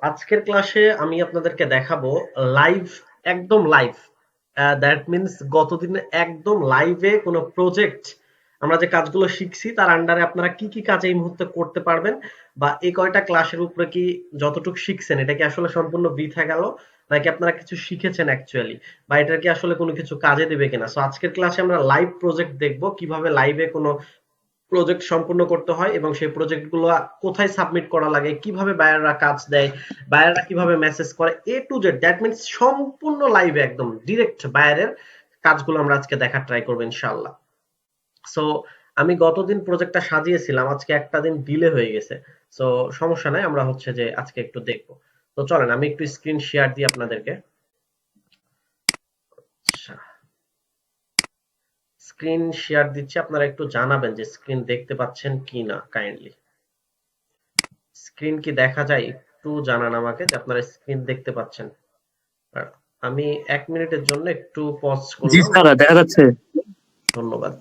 আজকের ক্লাসে আমি আপনাদেরকে দেখাবো লাইভ, একদম লাইভ। দ্যাট মিন্স গতদিন একদম লাইভে কোনো প্রজেক্ট আমরা যে কাজগুলো শিখছি তার আন্ডারে আপনারা কি কি কাজ এই মুহূর্তে করতে পারবেন, বা এই কয়টা ক্লাসের উপরে কি যতটুকু শিখছেন এটা কি আসলে সম্পূর্ণ বৃথা গেল, নাকি আপনারা কিছু শিখেছেন অ্যাকচুয়ালি, বা এটা কি আসলে কোনো কিছু কাজে দেবে কিনা। সো আজকের ক্লাসে আমরা লাইভ প্রজেক্ট দেখবো, কিভাবে লাইভে কোনো প্রজেক্ট সম্পূর্ণ করতে হয় এবং সেই প্রজেক্ট গুলো কোথায় সাবমিট করা লাগে, কিভাবে বায়াররা কাজ দেয়, বায়াররা কিভাবে মেসেজ করে, এ টু জেড। দ্যাট মিন্স সম্পূর্ণ লাইভে একদম ডিরেক্ট বায়ারের কাজগুলো আমরা আজকে দেখার ট্রাই করবো ইনশাআল্লাহ। সো আমি গতদিন প্রজেক্টটা সাজিয়েছিলাম, আজকে একটা দিন ডিলে হয়ে গেছে। সো সমস্যা নাই, আমরা হচ্ছে যে আজকে একটু দেখবো। তো চলেন আমি একটু স্ক্রিন শেয়ার দিই আপনাদেরকে। আচ্ছা, স্ক্রিন শেয়ার দিচ্ছি, আপনারা একটু জানাবেন যে স্ক্রিন দেখতে পাচ্ছেন কি না কাইন্ডলি। স্ক্রিন কি দেখা যায়? একটু জানান আমাকে যে আপনারা স্ক্রিন দেখতে পাচ্ছেন। আর আমি ১ মিনিটের জন্য একটু পজ জি করলাম। স্যার, দেখা যাচ্ছে। ধন্যবাদ।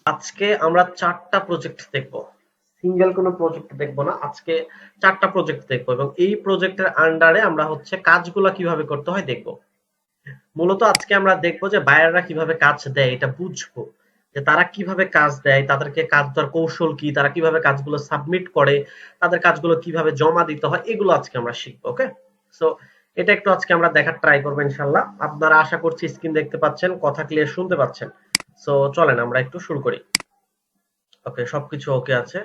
আজকে আমরা ৪ টা প্রজেক্ট দেখব। সিঙ্গেল কোনো প্রজেক্ট দেখব না। আজকে ৪ টা প্রজেক্ট দেখব এবং এই প্রজেক্টের আন্ডারে আমরা হচ্ছে কাজগুলা কিভাবে করতে হয় দেখব। মূলত আজকে আমরা দেখব যে বায়াররা কিভাবে কাজ দেয় এটা বুঝবো। যে তারা কিভাবে কাজ দেয়, তাদেরকে কাজ দেওয়ার কৌশল কি, তারা কিভাবে কাজগুলো সাবমিট করে, তাদের কাজগুলো কিভাবে জমা দিতে হয়, এগুলো আজকে আমরা শিখবো। ওকে? সো এটা একটু আজকে আমরা দেখার ট্রাই করবো ইনশাআল্লাহ। আপনারা আশা করছি স্ক্রিন দেখতে পাচ্ছেন, কথা ক্লিয়ার শুনতে পাচ্ছেন। সো চলেন আমরা একটু শুরু করি। ওকে, সবকিছু ওকে আছে।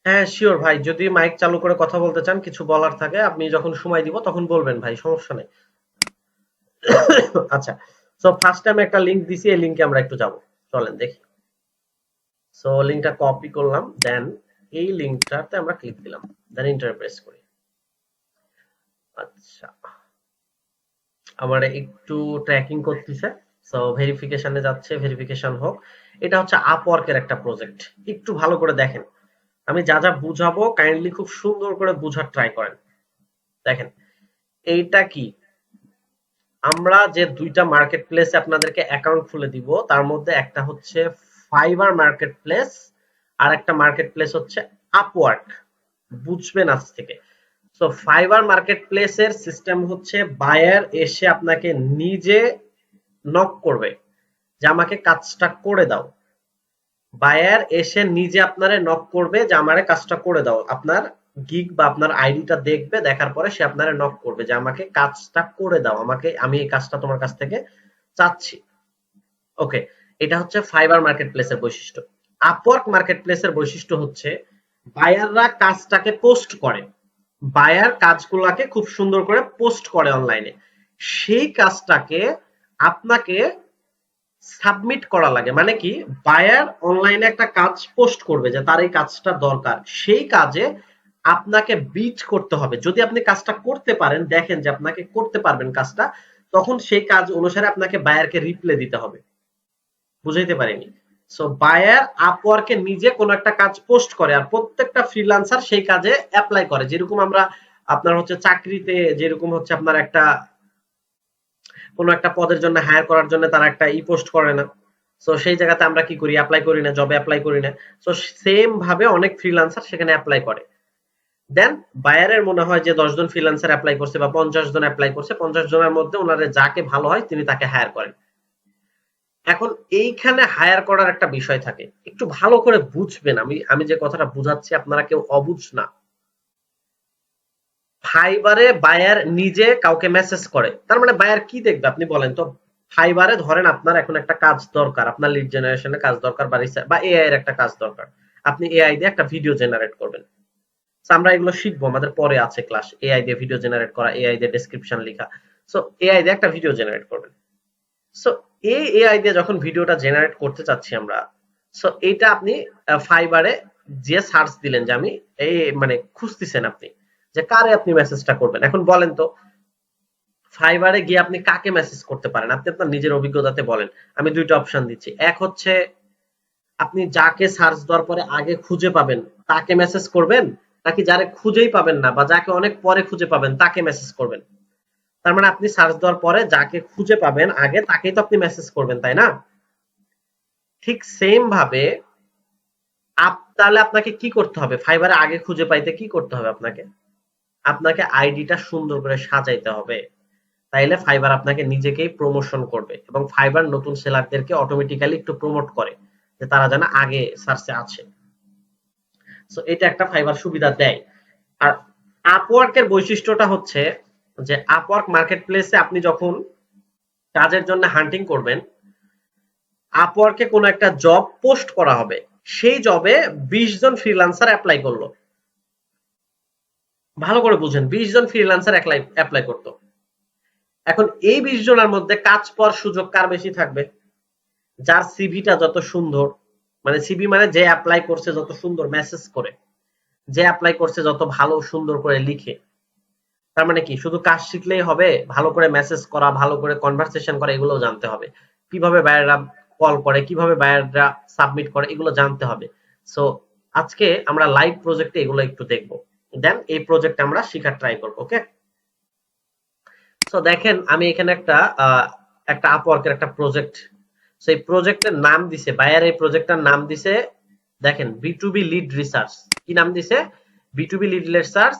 হ্যাঁ শিওর ভাই, যদি মাইক চালু করে কথা বলতে চান, কিছু বলার থাকে, আপনি যখন সময় দিব তখন বলবেন ভাই, সমস্যা নেই। আচ্ছা, সো ফার্স্ট টাইম একটা লিংক দিছি, এই লিংকে আমরা একটু যাব। চলেন দেখি। সো লিংকটা কপি করলাম, দেন এই লিংকটাতে আমরা ক্লিক দিলাম, দেন এন্টার প্রেস করি। আচ্ছা, আমার একটু ট্র্যাকিং করতেছে। সো ভেরিফিকেশনে যাচ্ছে, ভেরিফিকেশন হোক। এটা হচ্ছে আপওয়ার্কের একটা প্রজেক্ট। একটু ভালো করে দেখেন, আমি যা যা বুঝাবো কাইন্ডলি খুব সুন্দর করে বুঝার ট্রাই করেন। দেখেন এইটা কি, আমরা যে দুইটা মার্কেট প্লেসে আপনাদেরকে অ্যাকাউন্ট খুলে দিব, তার মধ্যে একটা হচ্ছে ফাইবার মার্কেট প্লেস, আর একটা মার্কেট প্লেস হচ্ছে আপওয়ার্ক। বুঝবেন আজ থেকে। সো ফাইবার মার্কেট প্লেসের সিস্টেম হচ্ছে বায়ার এসে আপনাকে নিজে নক করবে যে আমাকে কাজটা করে দাও। বায়ার এসে নিজে আপনারে নক করবে যে আমারে কাজটা করে দাও। আপনার গিগ বা আপনার আইডিটা দেখবে, দেখার পরে সে আপনারে নক করবে যে আমাকে কাজটা করে দাও, আমাকে, আমি এই কাজটা তোমার কাছ থেকে চাচ্ছি। ওকে, এটা হচ্ছে ফাইবার মার্কেট প্লেসের বৈশিষ্ট্য। আপওয়ার্ক মার্কেট প্লেসের বৈশিষ্ট্য হচ্ছে বায়াররা কাজটাকে পোস্ট করে, বায়ার কাজগুলাকে খুব সুন্দর করে পোস্ট করে অনলাইনে। সেই কাজটাকে আপনাকে সাবমিট করা লাগে। মানে কি, বায়ার অনলাইনে একটা কাজ পোস্ট করবে যে তার এই কাজটা দরকার, সেই কাজে আপনাকে বিট করতে হবে। যদি আপনি কাজটা করতে পারেন, দেখেন যে আপনাকে করতে পারবেন কাজটা, তখন সেই কাজ অনুসারে আপনাকে বায়ারকে রিপ্লাই দিতে হবে। বুঝাইতে পারিনি? সো বায়ার আপওয়ার্কে নিজে কোনো একটা কাজ পোস্ট করে, আর প্রত্যেকটা ফ্রিল্যান্সার সেই কাজে অ্যাপ্লাই করে। যেরকম আমরা আপনার হচ্ছে চাকরিতে যেরকম হচ্ছে আপনার একটা কোনো একটা পদের জন্য হায়ার করার জন্য তারা একটা পোস্ট করে না, সো সেই জায়গাতে আমরা কি করি, অ্যাপ্লাই করি না, জবে অ্যাপ্লাই করি না। সো সেম ভাবে অনেক ফ্রিল্যান্সার সেখানে অ্যাপ্লাই করে। দেন বায়ারের মনে হয় যে ১০ জন ফ্রিল্যান্সার অ্যাপ্লাই করছে বা ৫০ জন অ্যাপ্লাই করছে, ৫০ জনের মধ্যে ওনারে যাকে ভালো হয় তিনি তাকে হায়ার করেন। এখন এইখানে হায়ার করার একটা বিষয় থাকে, একটু ভালো করে বুঝবেন। আমি আমি যে কথাটা বুঝাচ্ছি আপনারা কেউ অবুঝ না। ফাইবারে বায়ার নিজে কাউকে মেসেজ করে, তার মানে বায়ার কি দেখবে আপনি বলেন তো। ফাইবারে ধরেন আপনার এখন একটা কাজ দরকার, আপনার লিড জেনারেশনের কাজ দরকার, বা এআই এর একটা কাজ দরকার। আপনি এআই দিয়ে একটা ভিডিও জেনারেট করবেন। So, আমরা এগুলো শিখবো, আমাদের পরে আছে ক্লাস, এআই দিয়ে ভিডিও জেনারেট করা, এআই দিয়ে ডেসক্রিপশন লেখা। সো এআই দিয়ে একটা ভিডিও জেনারেট করবেন। সো এই এআই দিয়ে যখন ভিডিওটা জেনারেট করতে চাচ্ছি আমরা, সো এইটা আপনি ফাইবারে যে সার্চ দিলেন যে আমি এই, মানে খুঁজতেছেন আপনি যে কারে আপনি মেসেজটা করবেন। এখন বলেন তো, ফাইবারে গিয়ে আপনি কাকে মেসেজ করতে পারেন, আপনি আপনার নিজের অভিজ্ঞতাতে বলেন। আমি দুইটা অপশন দিচ্ছি। এক হচ্ছে আপনি যাকে সার্চ দেওয়ার পরে আগে খুঁজে পাবেন তাকে মেসেজ করবেন, নাকি যারে খুঁজেই পাবেন না বা যাকে অনেক পরে খুঁজে পাবেন তাকে মেসেজ করবেন। তার মানে আপনি সার্চ দেওয়ার পরে যাকে খুঁজে পাবেন আগে তাকেই তো আপনি মেসেজ করবেন, তাই না? ঠিক সেম ভাবে তাহলে আপনাকে কি করতে হবে? ফাইবারে আগে খুঁজে পাইতে কি করতে হবে আপনাকে? আপনাকে আইডিটা সুন্দর করে সাজাইতে হবে। তাইলে ফাইবার আপনাকে নিজেকেই প্রমোশন করবে এবং ফাইবার নতুন সেলারদেরকে অটোমেটিক্যালি একটু প্রমোট করে যে তারা যেন আগে সার্চে আছে। সো এটা একটা ফাইবার সুবিধা দেয়। আর আপওয়ার্কের বৈশিষ্ট্যটা হচ্ছে যে আপওয়ার্ক মার্কেট প্লেসে আপনি যখন কাজের জন্য হান্টিং করবেন, আপওয়ার্কে কোনো একটা জব পোস্ট করা হবে, সেই জবে 20 জন ফ্রিল্যান্সার অ্যাপ্লাই করলো। ভালো করে বুঝেন, 20 জন ফ্রিল্যান্সার অ্যাপ্লাই করতো। এখন এই 20 জনের মধ্যে কাজ পাওয়ার সুযোগ কার বেশি থাকবে? যার সিভিটা যত সুন্দর, মানে সিভি মানে যে অ্যাপ্লাই করছে যত সুন্দর মেসেজ করে, যে অ্যাপ্লাই করছে যত ভালো সুন্দর করে লিখে। তার মানে কি শুধু কাজ শিখলেই হবে? ভালো করে মেসেজ করা, ভালো করে কনভারসেশন করা, এগুলো জানতে হবে। কিভাবে বায়াররা কল করে, কিভাবে বায়াররা সাবমিট করে, এগুলো জানতে হবে। সো আজকে আমরা লাইভ প্রজেক্টে এগুলো একটু দেখবো। দেন এই প্রজেক্টে আমরা শিখার ট্রাই করবো। ওকে, সো দেখেন আমি এখানে একটা আপওয়ার্কের একটা প্রজেক্ট, সেই প্রজেক্টের নাম দিছে বায়ার, এই প্রজেক্টটার নাম দিছে দেখেন বি2বি লিড রিসার্চ। কি নাম দিছে? B2B lead research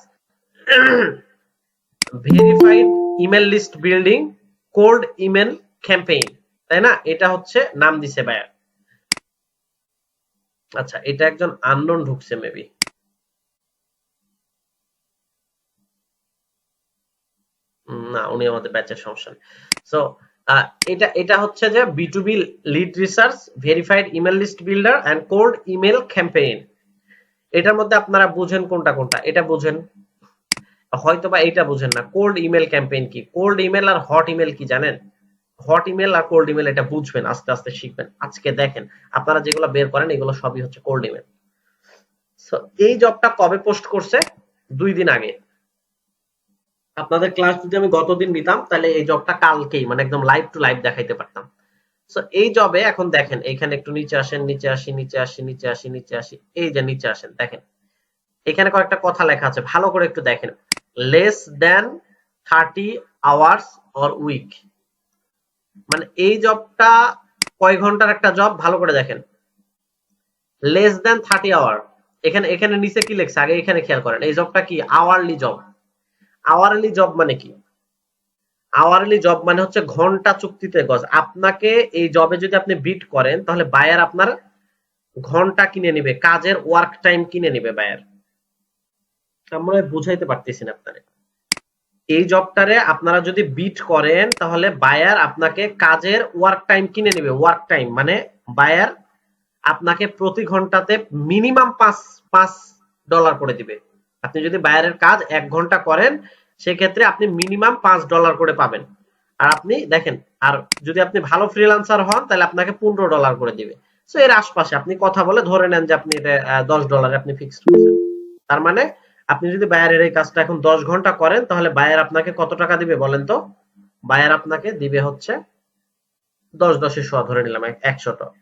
verified email list building cold email campaign, তাই না? এটা হচ্ছে নাম দিছে বায়ার। আচ্ছা, এটা একজন আননোন ঢুকছে মেবি। না, উনি আমাদের ব্যাচের সমস্যা। সো এটা হচ্ছে যে B2B lead research verified email list builder and cold email campaign. এটার মধ্যে আপনারা বুঝেন কোনটা কোনটা? এটা বুঝেন, হয়তোবা এইটা বুঝেন না। কোল্ড ইমেল ক্যাম্পেইন কি, কোল্ড ইমেল আর হট ইমেল কি জানেন? হট ইমেল আর কোল্ড ইমেল এটা বুঝবেন, আস্তে আস্তে শিখবেন। আজকে দেখেন আপনারা যেগুলো বের করেন এগুলো সবই হচ্ছে কোল্ড ইমেল। সো এই জবটা কবে পোস্ট করছে? 2 দিন আগে। আপনাদের ক্লাস যদি আমি গতদিন নিতাম তাহলে এই জবটা কালকেই মানে একদম লাইভ টু লাইভ দেখাইতে পারতাম। সো এই জবে এখন দেখেন এইখানে একটু নিচে আসেন, নিচে আসি, নিচে আসি, নিচে আসি, নিচে আসি, এই যে নিচে আসেন, দেখেন এখানে কয়েকটা কথা লেখা আছে, ভালো করে একটু দেখেন। Less than 30 hours or week, মানে এই জবটা কয় ঘন্টার একটা জব? ভালো করে দেখেন, লেস দেন 30 আওয়ার। এখানে এখানে নিচে কি লেখছে আগে এখানে খেয়াল করেন। এই জবটা কি? Hourly job. আওয়ারলি জব মানে কি? আওয়ারলি জব মানে হচ্ছে ঘন্টা চুক্তিতে গজ। আপনাকে এই জবে যদি আপনি বিট করেন তাহলে বায়ার আপনার ঘন্টা কিনে নিবে, কাজের ওয়ার্ক টাইম কিনে নিবে বায়ার। আমরা বুঝাইতে পারতেছি না আপনারে। এই জবটারে আপনারা যদি বিট করেন তাহলে বায়ার আপনাকে কাজের ওয়ার্ক টাইম কিনে নিবে। ওয়ার্ক টাইম মানে বায়ার আপনাকে প্রতি ঘন্টাতে মিনিমাম $5 করে দিবে। আপনি যদি বায়ারের কাজ 1 ঘন্টা করেন সেক্ষেত্রে আপনি মিনিমাম $5 করে পাবেন। আর আপনি দেখেন, আর যদি আপনি ভালো ফ্রিল্যান্সার হন তাহলে আপনাকে $15 করে দিবে। সো এর আশপাশে আপনি কথা বলে ধরে নেন যে আপনি এটা $10 আপনি ফিক্সড করছেন। তার মানে আপনি যদি বায়ারের এই কাজটা এখন 10 ঘন্টা করেন তাহলে বায়ার আপনাকে কত টাকা দিবে বলেন তো? বায়ার আপনাকে দিবে হচ্ছে 10 ধরে নিলাম 100 টাকা।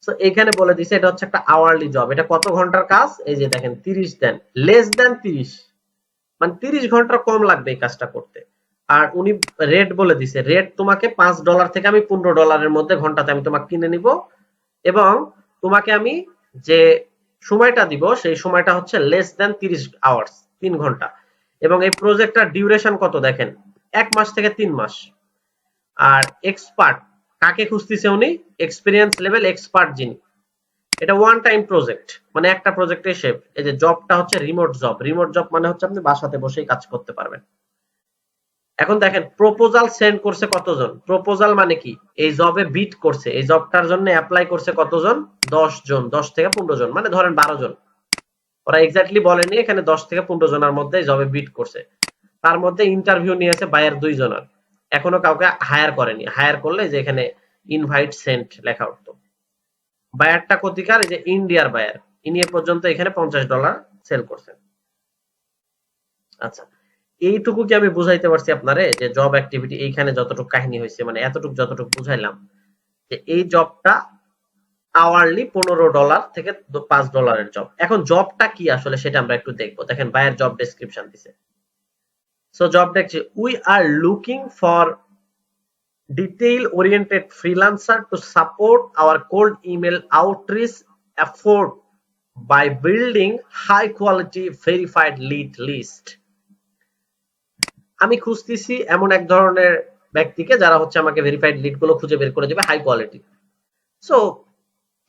সো এখানে বলে দিছে এটা হচ্ছে একটা আওয়ারলি জব। এটা কত ঘন্টার কাজ? এই যে দেখেন 30 দেন, লেস দেন 30 মানে 30 ঘন্টার কম লাগবে এই কাজটা করতে। আর উনি রেট বলে দিছে, রেট তোমাকে $5 থেকে আমি $15 মধ্যে ঘন্টাতে আমি তোমাকে কিনে নিব এবং তোমাকে আমি যে সময়টা দিব সেই সময়টা হচ্ছে লেস দেন 30 আওয়ার্স, 3 ঘন্টা। এবং এই প্রজেক্টটার ডিউরেশন কত দেখেন, 1 মাস থেকে 3 মাস। আর এক্সপার্ট কাকে খুঁজতেছে উনি? এক্সপিরিয়েন্স লেভেল এক্সপার্ট যিনি। এটা ওয়ান টাইম প্রজেক্ট, মানে একটা প্রজেক্টে শেপ। এই যে জবটা হচ্ছে রিমোট জব। রিমোট জব মানে হচ্ছে আপনি বাসাতে বসেই কাজ করতে পারবেন। এখন দেখেন প্রপোজাল সেন্ড করছে কতজন? প্রপোজাল মানে কি? এই জবে বিট করছে, এই জবটার জন্য অ্যাপ্লাই করছে কতজন? 10 জন, 10 থেকে 15 জন, মানে ধরেন 12 জন। ওরা এক্স্যাক্টলি বলেনি, এখানে 10 থেকে 15 জনের মধ্যে জবে বিট করছে। তার মধ্যে ইন্টারভিউ নিয়েছে বায়ার 2 জনের, এখনো কাউকে হায়ার করেনি। হায়ার করলে যে এখানে ইনভাইট সেন্ট লেখা উঠতো। বায়ারটা কোথিকার? এই যে ইন্ডিয়ার বায়ার, ইনি এ পর্যন্ত এখানে $50 সেল করছেন। আচ্ছা, এইটুকু কি আমি বুঝাইতে পারছি আপনারে যে জব অ্যাক্টিভিটি এইখানে যতটুকু কাহিনী হয়েছে, মানে এতটুকু যতটুকু বুঝাইলাম যে এই জবটা আওয়ারলি $15 থেকে $5 জব। এখন জবটা কি আসলে সেটা আমরা একটু দেখবো। দেখেন বায়ার জব ডেসক্রিপশন দিছে। সো জব দেখছি, we are looking for detail-oriented freelancer to support our cold email outreach effort by building high quality verified lead list. আমি খুঁজতেছি এমন এক ধরনের ব্যক্তিকে যারা হচ্ছে আমাকে ভেরিফাইড লিড গুলো খুঁজে বের করে দেবে high quality. So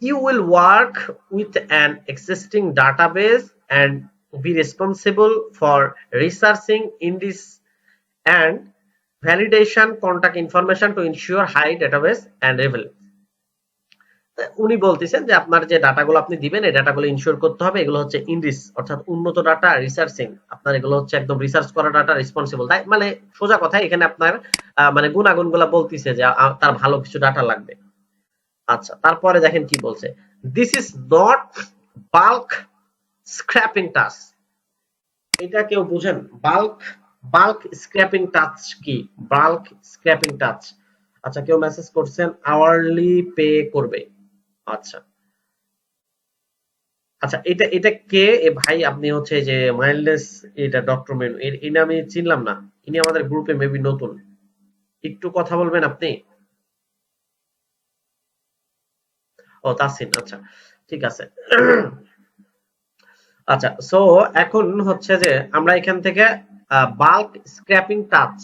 you will work with an existing database and be responsible for researching in this and validation contact information to ensure high database and relevance. উনি বলতেছেন যে আপনার যে ডাটাগুলো আপনি দিবেন এই ডাটাগুলো ইনশিওর করতে হবে এগুলো হচ্ছে ইনরিচ অর্থাৎ উন্নত ডাটা রিসার্চিং আপনার এগুলো হচ্ছে একদম রিসার্চ করা ডাটা রেসপন্সিবল তাই মানে সোজা কথা এখানে আপনার মানে গুণাগুণগুলো বলতিছে যে তার ভালো কিছু ডাটা লাগবে। আচ্ছা তারপরে দেখেন কি বলছে, this is not bulk scraping task. এটা কেউ বুঝেন বাল্ক বাল্ক স্ক্র্যাপিং টাচ কি? Bulk scraping touch. আচ্ছা কেউ মেসেজ করছেন আওয়ারলি পে করবে। আচ্ছা আচ্ছা এটা এটা কে এ ভাই? আপনি হচ্ছে যে মাইল্ডনেস এটা ডক্টর মেনু এর আমি চিনলাম না, ইনি আমাদের গ্রুপে মেবি নতুন, একটু কথা বলবেন আপনি? ও তাসিন, আচ্ছা ঠিক আছে। আচ্ছা সো এখন হচ্ছে যে আমরা এখান থেকে বাল্ক স্ক্র্যাপিং টাচ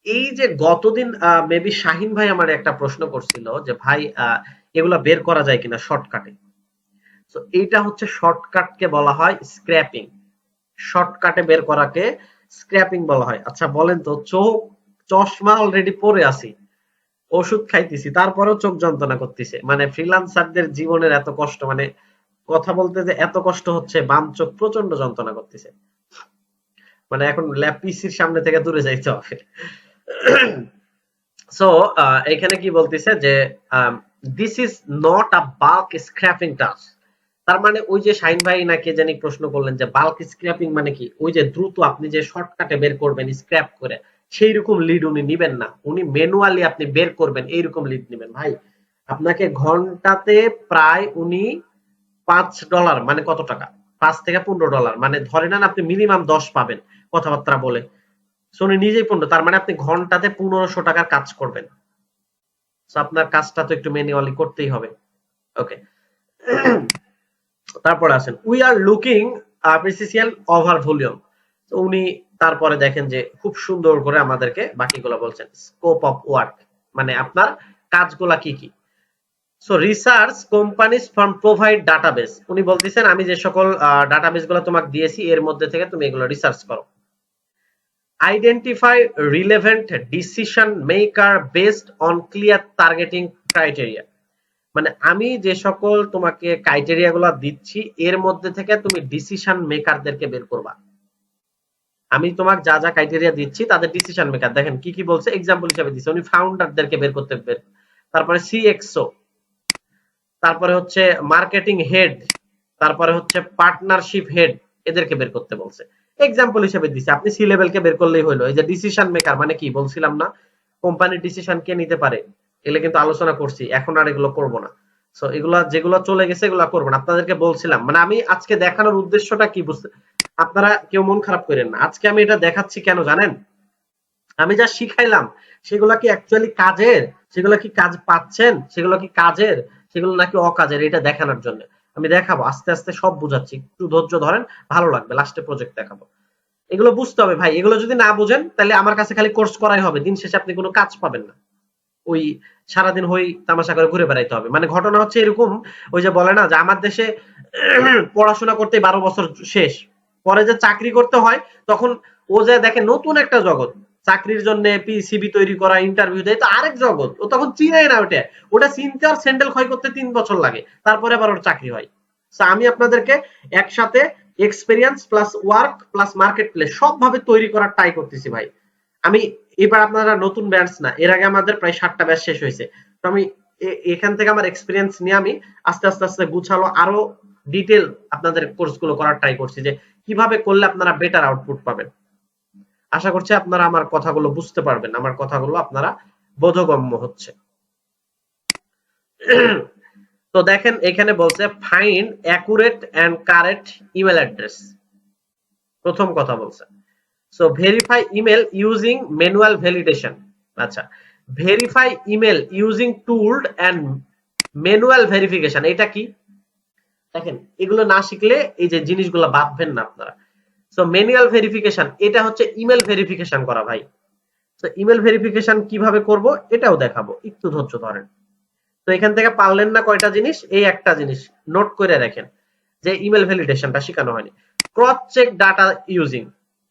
এই যে গতদিন মেবি শাহিন ভাই আমার একটা প্রশ্ন করছিল যে ভাই এগুলা বের করা যায় কিনা শর্টকাটে। তো এইটা হচ্ছে শর্টকাটকে বলা হয় স্ক্র্যাপিং, শর্টকাটে বের করাকে স্ক্র্যাপিং বলা হয়। আচ্ছা বলেন তো চোখ চশমা অলরেডি পরে আছি, ওষুধ খাইতেছি তারপরেও চোখ যন্ত্রণা করতেছে, মানে ফ্রিল্যান্সারদের জীবনের এত কষ্ট, মানে কথা বলতে যে এত কষ্ট হচ্ছে বাম চোখ প্রচন্ড যন্ত্রণা করতেছে, মানে এখন ল্যাপ পিসির সামনে থেকে দূরে যাইতে হবে। সো এখানে কি বলতেছে যে this is not a bulk scraping task. তার মানে ওই যে শাহিন ভাই নাকি জানি প্রশ্ন করলেন যে বাল্ক স্ক্র্যাপিং মানে কি, ওই যে দ্রুত আপনি যে শর্টকাটে বের করবেন স্ক্র্যাপ করে সেই রকম লিড উনি নিবেন না, উনি ম্যানুয়ালি আপনি বের করবেন এইরকম লিড নিবেন। ভাই আপনাকে ঘন্টাতে প্রায় উনি $5 মানে কত টাকা, $5 থেকে $15 মানে ধরে নেন আপনি মিনিমাম 10 পাবেন কথাবার্তা বলে। সো উনি নিজেই 15, তার মানে আপনি ঘন্টাতে $1500 কাজ করবেন। সো আপনার কাজটা তো একটু ম্যানুয়ালি করতেই হবে। ওকে তারপরে আসেন we are looking precision over volume. তো উনি তারপরে দেখেন যে খুব সুন্দর করে আমাদেরকে বাকিগুলো বলছেন স্কোপ অফ ওয়ার্ক, মানে আপনার কাজগুলা কি কি। So research companies from provide database, উনি বলতেছেন আমি যে সকল ডাটাবেস গুলো তোমাকে দিয়েছি এর মধ্যে থেকে তুমি এগুলো রিসার্চ করো। Identify relevant decision maker based on clear targeting criteria, মানে আমি যে সকল তোমাকে ক্রাইটেরিয়া গুলো দিচ্ছি এর মধ্যে থেকে তুমি ডিসিশন মেকারদেরকে বের করবা। আমি তোমাকে যা যা ক্রাইটেরিয়া দিচ্ছি তাদের ডিসিশন মেকার দেখেন কি কি বলছে, এক্সাম্পল হিসেবে দিচ্ছে উনি ফাউন্ডারদেরকে বের করতে, তারপরে সিএক্সও, তারপরে হচ্ছে মার্কেটিং হেড, তারপরে হচ্ছে পার্টনারশিপ হেড, এদেরকে বের করতে বলছে। এক্সাম্পল হিসেবে দিছে, আপনি সি লেভেলকে বের করলেই হলো। এই যে ডিসিশন মেকার মানে কি বলছিলাম না, কোম্পানির ডিসিশন কে নিতে পারে, এগুলো কিন্তু আলোচনা করছি, এখন আর এগুলো করব না। সো এগুলা যেগুলো চলে গেছে এগুলো করব না, আপনাদেরকে বলছিলাম। মানে আমি আজকে দেখানোর উদ্দেশ্যটা কি বুঝতে, আপনারা কেউ মন খারাপ করেন না, আজকে আমি এটা দেখাচ্ছি কেন জানেন, আমি যা শিখাইলাম সেগুলো কি অ্যাকচুয়ালি কাজের, সেগুলো কি কাজ পাচ্ছেন, সেগুলো কি কাজের, সেগুলো নাকি অকাজের, এটা দেখানোর জন্য আমি দেখাবো। আস্তে আস্তে সব বুঝাচ্ছি, একটু ধৈর্য ধরেন, ভালো লাগবে, লাস্টে প্রজেক্ট দেখাবো। এগুলো বুঝতে হবে ভাই, এগুলো যদি না বুঝেন তাহলে আমার কাছে খালি কোর্স করাই হবে, দিন শেষে আপনি কোনো কাজ পাবেন না, ওই সারাদিন হই তামাশা করে ঘুরে বেড়াইতে হবে। মানে ঘটনা হচ্ছে এরকম, ওই যে বলে না যে আমার দেশে পড়াশোনা করতে 12 বছর শেষ, পরে যে চাকরি করতে হয় তখন ও যে দেখে নতুন একটা জগৎ, চাকরির জন্য সিভি তৈরি করা, ইন্টারভিউ দেয়, তো আরেক জগৎ, ও তখন চিনাই না ওটা, ওটা চিনতে আর স্যান্ডেল ক্ষয় করতে 3 বছর লাগে, তারপরে আবার ওর চাকরি হয়। আমি আপনাদেরকে একসাথে experience plus work plus market place সব ভাবে তৈরি করার ট্রাই করতেছি ভাই। আমি এবার আপনারা নতুন ব্যাচ না, এর আগে আমাদের প্রায় 7টা ব্যাচ শেষ হয়েছে, তো আমি এখান থেকে আমার এক্সপিরিয়েন্স নিয়ে আমি আস্তে আস্তে আস্তে গুছালো আরো ডিটেল আপনাদের কোর্সগুলো করার ট্রাই করছি যে কিভাবে করলে আপনারা বেটার আউটপুট পাবেন। আশা করছি আপনারা আমার কথাগুলো বুঝতে পারবেন, আমার কথাগুলো আপনারা বোধগম্য হচ্ছে। তো দেখেন এখানে বলছে find accurate and correct email address, প্রথম কথা বলছে। So verify email using manual validation. আচ্ছা verify email using tools and manual verification, এটা কি? দেখেন এগুলো না শিখলে এই যে জিনিসগুলো ভাববেন না আপনারা। সো ম্যানুয়াল ভেরিফিকেশন এটা হচ্ছে ইমেল ভেরিফিকেশন করা ভাই। তো ইমেল ভেরিফিকেশন কিভাবে করব এটাও দেখাবো, একটু ধৈর্য ধরেন। তো এখান থেকে পারলেন না কয়টা জিনিস, এই একটা জিনিস নোট করে রাখেন যে ইমেল ভ্যালিডেশনটা শেখানো হয়নি। ক্রস চেক ডাটা ইউজিং,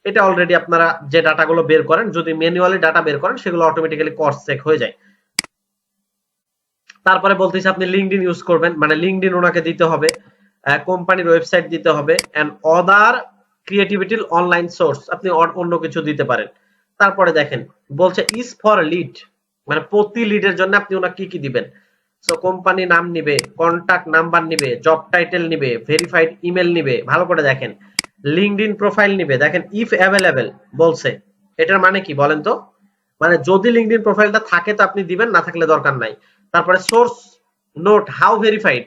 এটা অলরেডি আপনারা যে ডাটাগুলো বের করেন, যদি ম্যানুয়ালি ডাটা বের করেন সেগুলো অটোমেটিক্যালি ক্রস চেক হয়ে যায়। তারপরে বলতেছি আপনি লিঙ্কডইন ইউজ করবেন, মানে লিঙ্কডইন ওনাকে দিতে হবে, কোম্পানির ওয়েবসাইট দিতে হবে, and other creativity online source, আপনি অন্য কিছু দিতে পারেন। তারপরে দেখেন বলছে ইজ ফর লিড, মানে প্রতি লিডের জন্য আপনি ওনাকে কি কি দিবেন। সো কোম্পানি নাম নিবে, কন্টাক্ট নাম্বার নিবে, জব টাইটেল নিবে, ভেরিফাইড ইমেল নিবে, ভালো করে দেখেন। লিঙ্কডইন প্রোফাইল নিবে, দেখেন ইফ অ্যাভেলেবেল বলছে, এটার মানে কি বলেন তো? মানে যদি লিঙ্কডইন প্রোফাইলটা থাকে তো আপনি দিবেন, না থাকলে দরকার নাই। তারপরে সোর্স নোট হাউ ভেরিফাইড,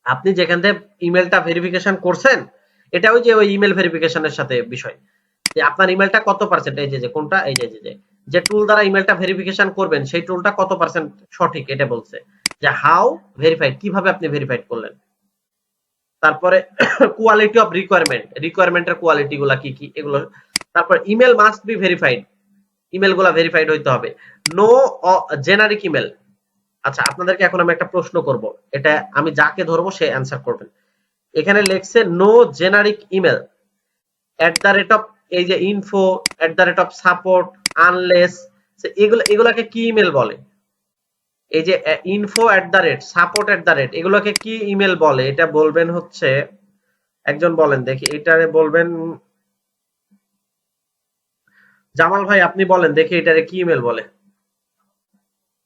আপনি যেখান থেকে ইমেলটা ভেরিফিকেশন করছেন এটা ওই যে ওই ইমেল ভেরিফিকেশনের সাথে বিষয়, যে আপনার ইমেলটা কত পার্সেন্ট, এই যে কোনটা, এই যে টুল দ্বারা ইমেলটা ভেরিফিকেশন করবেন সেই টুলটা কত পার্সেন্ট সঠিক, এটা বলছে যে হাউ ভেরিফাইড, কিভাবে আপনি ভেরিফাইড করলেন। তারপরে কোয়ালিটি অফ রিকোয়ারমেন্টের কোয়ালিটি গুলা কি কি এগুলো। তারপর email must be verified, email গুলা ভেরিফাইড হইতে হবে। নো জেনারিক ইমেল, আচ্ছা আপনাদেরকে এখন আমি একটা প্রশ্ন করব, এটা আমি যাকে ধরবো সে অ্যান্সার করবেন। এখানে লেখছে no generic email at the rate of, এই যে info at the rate of support unless, এগুলাকে কি ইমেল বলে? এই যে info at the rate, support at the rate, এগুলোকে কি ইমেল বলে? এটা বলবেন হচ্ছে, একজন বলেন দেখি, এটারে বলবেন জামাল ভাই, আপনি বলেন দেখি এটারে কি ইমেল বলে।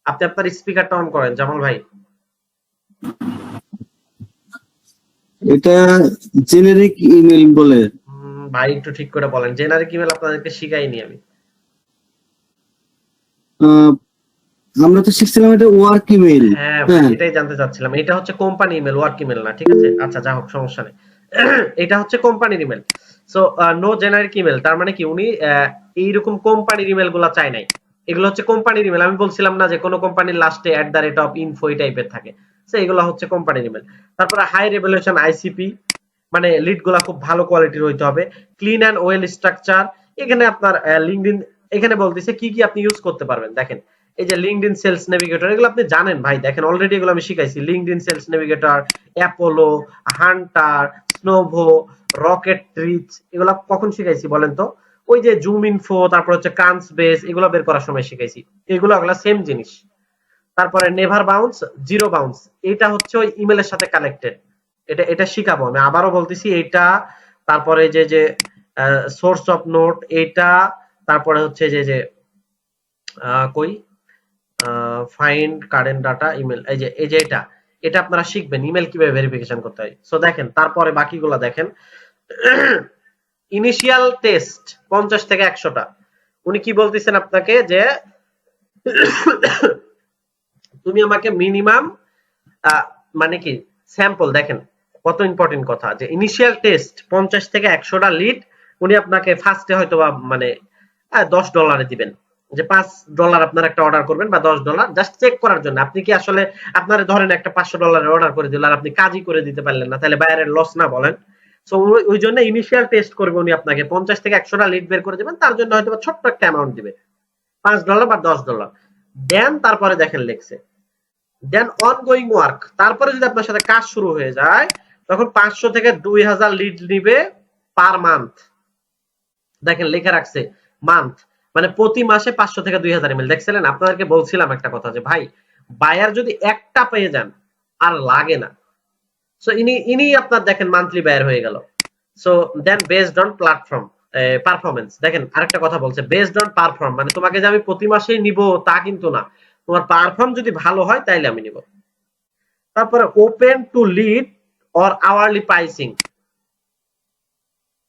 আপনি আপনার স্পিকারটা অন করেন জামাল ভাই। এটা জেনেরিক ইমেল বলে। ভাই একটু ঠিক করে বলেন, জেনারিক ইমেল আপনাদেরকে শিখাইনি আমি। আমরা তো শিখছিলাম এটা ওয়ার্ক ইমেল। হ্যাঁ ভাই, এটাই জানতে চাচ্ছিলাম, এটা হচ্ছে কোম্পানি ইমেল, ওয়ার্ক ইমেল না, ঠিক আছে? আচ্ছা যা হোক, সমস্যা নেই। এটা হচ্ছে কোম্পানির email. So no generic email, তার মানে কি উনি এইরকম কোম্পানির ইমেল গুলা চাই নাই, এগুলো হচ্ছে কোম্পানির ইমেল। আমি বলছিলাম না যে কোনো কোম্পানির লাস্টে এট দ্য রেট অফ ইনফো এই টাইপের থাকে, সো এগুলো হচ্ছে কোম্পানির ইমেল। তারপরে হাই রেভলিউশন আইসিপি, মানে লিড গুলা খুব ভালো কোয়ালিটির হইতে হবে। ক্লিন অ্যান্ড ওয়েল স্ট্রাকচার, এখানে আপনার লিঙ্কডইন, এখানে বলতেছে কি কি আপনি ইউজ করতে পারবেন। দেখেন এই যে লিঙ্কডইন সেলস নেভিগেটর, এগুলো আপনি জানেন ভাই, দেখেন অলরেডি এগুলো আমি শিখাইছি। LinkedIn sales navigator, Apollo, Hunter, Snovio, RocketReach, এগুলো কখন শিখাইছি বলেন তো? ওই যে জুম ইনফো, তারপর হচ্ছে ক্রান্স বেস, এগুলো বের করার সময় শিখাইছি। এগুলো সেম জিনিস। তারপরে নেভার বাউন্স, জিরো বাউন্স, এটা হচ্ছে ওই ইমেলের সাথে কানেক্টেড, এটা শিখাবো আমি, আবারও বলতেছি এটা। তারপরে যে সোর্স অফ নোট এটা, তারপরে হচ্ছে যে কই ফাইন্ড কারেন্ট ডাটা ইমেল, এই যে এটা আপনারা শিখবেন ইমেল কিভাবে ভেরিফিকেশন করতে হয়। সো দেখেন তারপরে বাকিগুলা দেখেন। ইনিশিয়াল টেস্ট 50 থেকে 100টা, উনি কি বলতেছেন আপনাকে যে তুমি আমাকে মিনিমাম মানে কি স্যাম্পল, দেখেন কত ইম্পর্টেন্ট কথা, যে ইনিশিয়াল টেস্ট 50 থেকে 100টা লিড উনি আপনাকে ফার্স্টে হয়তো বা মানে $10 দিবেন, যে $5 আপনার একটা অর্ডার করবেন বা $10 জাস্ট চেক করার জন্য। আপনি কি আসলে আপনার ধরেন একটা $500 অর্ডার করে দিল আর আপনি কাজই করে দিতে পারলেন না, তাহলে বাইরের লস না বলেন? সো ওই জন্য ইনিশিয়াল টেস্ট করবে উনি আপনাকে, 50 থেকে 100টা লিড বের করে দেবেন, তার জন্য হয়তো ছোট্ট একটা অ্যামাউন্ট দিবে, $5 বা $10। দেন তারপরে দেখেন লেখছে দেন অনগোয়িং ওয়ার্ক, তারপরে যদি আপনার সাথে কাজ শুরু হয়ে যায় তখন 500 থেকে 2000 লিড নিবে পার মান্থ। দেখেন লেখা রাখছে মান্থ, মানে প্রতি মাসে 500 থেকে 2000 ইমেল। দেখছিলেন, আপনাদেরকে বলছিলাম একটা কথা যে ভাই বায়ার যদি একটা পেয়ে যান আর লাগে না। সো ইনি আপনার দেখেন মান্থলি বায়ার হয়ে গেল। So then based on platform performance, দেখেন আরেকটা কথা বলছে বেসড অন পারফর্ম, মানে তোমাকে যে আমি প্রতি মাসেই নিব তা কিন্তু না, তোমার পারফর্ম যদি ভালো হয় তাইলে আমি নিব। তারপরে open to lead or hourly pricing,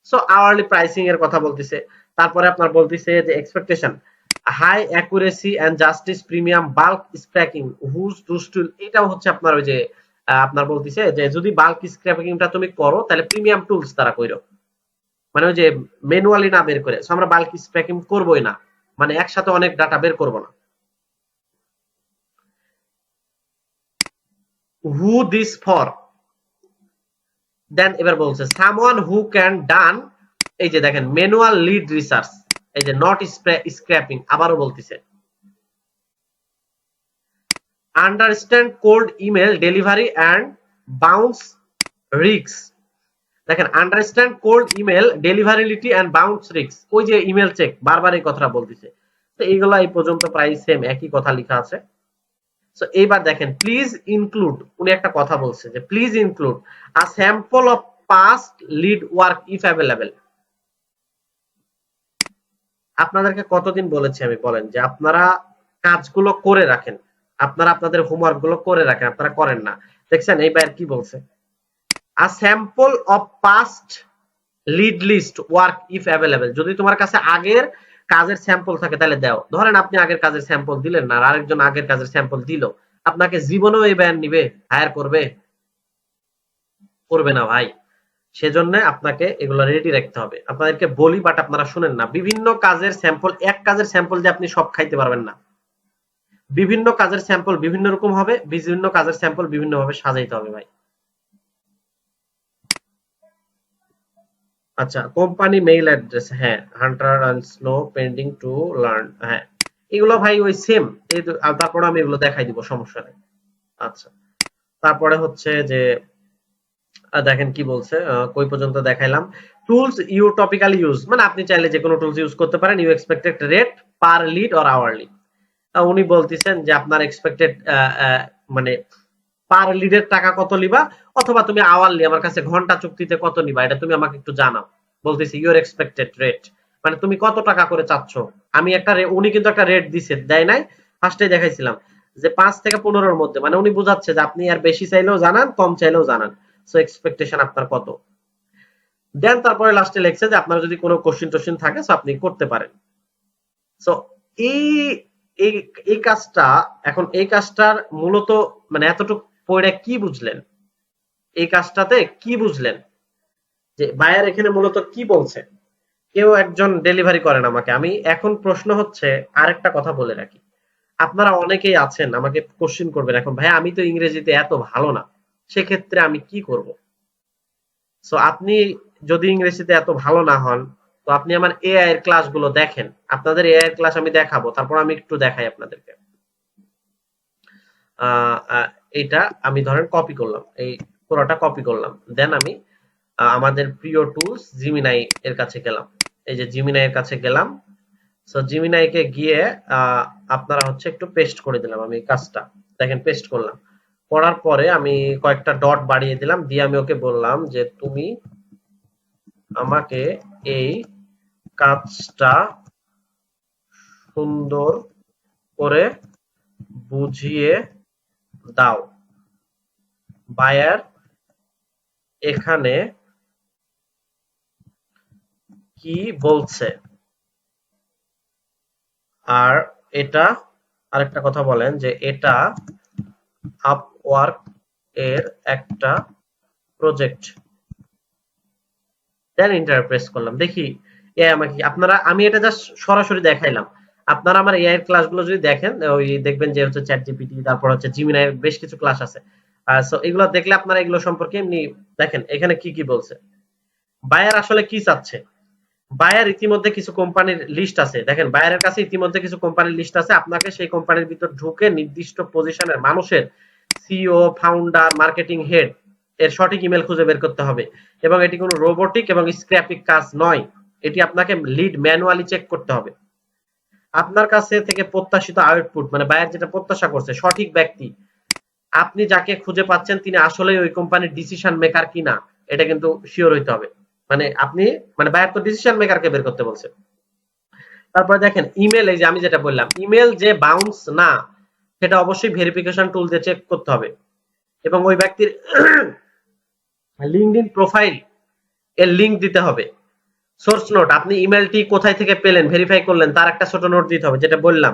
so hourly pricing এর কথা বলতেছে। তারপরে আপনার বলতেছে যে expectation high accuracy and justice premium bulk scraping whose tool, এটাও হচ্ছে আপনার ওই যে আপনার বলতেছে যে যদি বাল্ক স্ক্র্যাপিংটা তুমি করো তাহলে প্রিমিয়াম টুলস তারা কইরো, মানে ওই যে ম্যানুয়ালি না বের করে। সো আমরা বাল্ক স্ক্র্যাপিং করবোই না, মানে একসাথে অনেক ডাটা বের করব না। হু দিস ফর, দেন এবার বলছে সামওয়ান হু ক্যান ডান, এই যে দেখেন ম্যানুয়াল লিড রিসার্চ, এই যে নট স্ক্র্যাপিং, আবারও বলতেছে understand cold email delivery and bounce risk. দেখেন understand cold email deliverability and bounce risk, ওই যে ইমেল চেক, বারবার এই কথাটা বলতেছে। তো এইগুলা এই পর্যন্ত প্রায় সেম একই কথা লেখা আছে। সো এইবার দেখেন প্লিজ ইনক্লুড, উনি একটা কথা বলছে যে please include a sample of past lead work if available. আপনাদেরকে কতদিন বলেছি আমি, বলেন যে আপনারা কাজগুলো করে রাখেন, আপনারা আপনাদের হোমওয়ার্ক গুলো করে রাখেন, আপনারা করেন না। দেখছেন এইবার কি বলছে, a sample of past lead list work if available, যদি তোমার কাছে আগের কাজের স্যাম্পল থাকে তাহলে দাও। ধরেন আপনি আগের কাজের স্যাম্পল দিলেন না, আর আরেকজন আগের কাজের স্যাম্পল দিল, আপনাকে জীবনেও এই ব্যান নিবে, হায়ার করবে? করবে না ভাই। সেজন্য আপনাকে এগুলো রেডি রাখতে হবে। আপনাদেরকে বলি বাট আপনারা শুনেন না। বিভিন্ন কাজের স্যাম্পল, এক কাজের স্যাম্পল যে আপনি সব খাইতে পারবেন না। বিভিন্ন কাজের স্যাম্পল বিভিন্ন রকম হবে, বিভিন্ন কাজের স্যাম্পল বিভিন্ন ভাবে সাজাইতে হবে ভাই। আচ্ছা, কোম্পানি মেইল অ্যাড্রেস, হ্যাঁ, Hunter and Snov pending to learn, হ্যাঁ এগুলো ভাই ওই সেম। তারপরে আমি এগুলো দেখাই দিব, সমস্যা নেই। আচ্ছা, তারপরে হচ্ছে যে দেখেন কি বলছে, কই পর্যন্ত দেখাইলাম। টুলস ইউ টপিক্যালি ইউজ, মানে আপনি চাইলে যে কোনো টুলস ইউজ করতে পারেন। You expected rate per lead or hourly. উনি বলতেছেন যে আপনার এক্সপেক্টেড মানে পার লিডের টাকা কত লিবা, অথবা তুমি আওয়ারলি আমার কাছে ঘন্টা চুক্তিতে কত নিবা, এটা তুমি আমাকে একটু জানাও। বলতেছি ইউর এক্সপেক্টেড রেট, মানে তুমি কত টাকা করে চাচ্ছ। আমি একটা উনি কিন্তু একটা রেট দিছে, দেয় নাই, ফার্স্টে দেখাইছিলাম যে 5 থেকে 15 এর মধ্যে, মানে উনি বোঝাচ্ছে যে আপনি আর বেশি চাইলেও জানান, কম চাইলেও জানান। সো এক্সপেকটেশন আপনার কত। দেন তারপরে লাস্টে লেখছে যে আপনার যদি কোনো কোশ্চেন টোশ্চেন থাকে সো আপনি করতে পারেন। সো এই এই এই কাজটা, এখন এই কাজটার মূলত মানে এতটুকু পড়ে কি বুঝলেন, এই কাজটাতে কি বুঝলেন যে বায়ার এখানে মূলত কি বলছে। কেউ একজন ডেলিভারি করেন আমাকে, আমি এখন প্রশ্ন হচ্ছে আরেকটা কথা বলে রাখি, আপনারা অনেকেই আছেন আমাকে কোশ্চেন করবেন এখন, ভাই আমি তো ইংরেজিতে এত ভালো না, সেক্ষেত্রে আমি কি করব। সো আপনি যদি ইংরেজিতে এত ভালো না হন, তো আপনি আমার এআই এর ক্লাসগুলো দেখেন, আপনাদের এআই এর ক্লাস আমি দেখাবো, তারপর আমি একটু দেখাই আপনাদেরকে। এটা আমি ধরেন কপি করলাম, এই পুরোটা কপি করলাম, দেন আমি আমাদের প্রিয় টুলস জিমিনাই এর কাছে গেলাম। এই যে জিমিনাই এর কাছে গেলাম। সো জিমিনাইকে গিয়ে আপনারা হচ্ছে একটু পেস্ট করে দিলাম আমি কাজটা, দেখেন পেস্ট করলাম। করার পরে আমি কয়েকটা ডট বাড়িয়ে দিলাম, দিয়ে আমি ওকে বললাম যে তুমি আমাকে এই কাজটা সুন্দর করে বুঝিয়ে দাও। বায়ার এখানে কি বলছে, আর এটা আরেকটা কথা বলেন যে এটা আপওয়ার্ক এর একটা প্রজেক্ট। দেন এন্টার প্রেস করলাম, দেখি এআই আমাকে, আপনারা আমি এটা জাস্ট সরাসরি দেখাইলাম। আপনারা আমার এআই এর ক্লাসগুলো যদি দেখেন, ওই দেখবেন যে হচ্ছে চ্যাট জিপিটি, তারপর হচ্ছে জিমিনাই এর বেশ কিছু ক্লাস আছে। সো এগুলো দেখলে আপনারা এগুলো সম্পর্কে এমনি দেখেন এখানে কি কি বলছে। বায়ার আসলে কি চাচ্ছে, বায়ার ইতিমধ্যে কিছু কোম্পানির লিস্ট আছে, দেখেন বায়ারের কাছে ইতিমধ্যে কিছু কোম্পানির লিস্ট আছে, আপনাকে সেই কোম্পানির ভিতর ঢুকে নির্দিষ্ট পজিশনের মানুষের সিইও, ফাউন্ডার, মার্কেটিং হেড এর সঠিক ইমেল খুঁজে বের করতে হবে। এবং এটি কোনো রোবোটিক এবং স্ক্র্যাপিক কাজ নয়, এটি আপনাকে লিড ম্যানুয়ালি চেক করতে হবে। আপনার কাছে থেকে প্রত্যাশিত আউটপুট, মানে বায়ার যেটা প্রত্যাশা করছে, সঠিক ব্যক্তি, আপনি যাকে খুঁজে পাচ্ছেন তিনি আসলেই ওই কোম্পানির ডিসিশন মেকার কিনা, এটা কিন্তু শিওর হইতে হবে। মানে আপনি, মানে বায়ার তো ডিসিশন মেকারকে বের করতে বলছে। তারপরে দেখেন ইমেল, এই যে আমি যেটা বললাম, ইমেল যে বাউন্স না, সেটা অবশ্যই ভেরিফিকেশন টুল দিয়ে চেক করতে হবে। এবং ওই ব্যক্তির লিঙ্কডইন প্রোফাইল এর লিংক দিতে হবে। সোর্স নোট, আপনি ইমেলটি কোথায় থেকে পেলেন, ভেরিফাই করলেন, তার একটা ছোট নোট দিতে হবে, যেটা বললাম।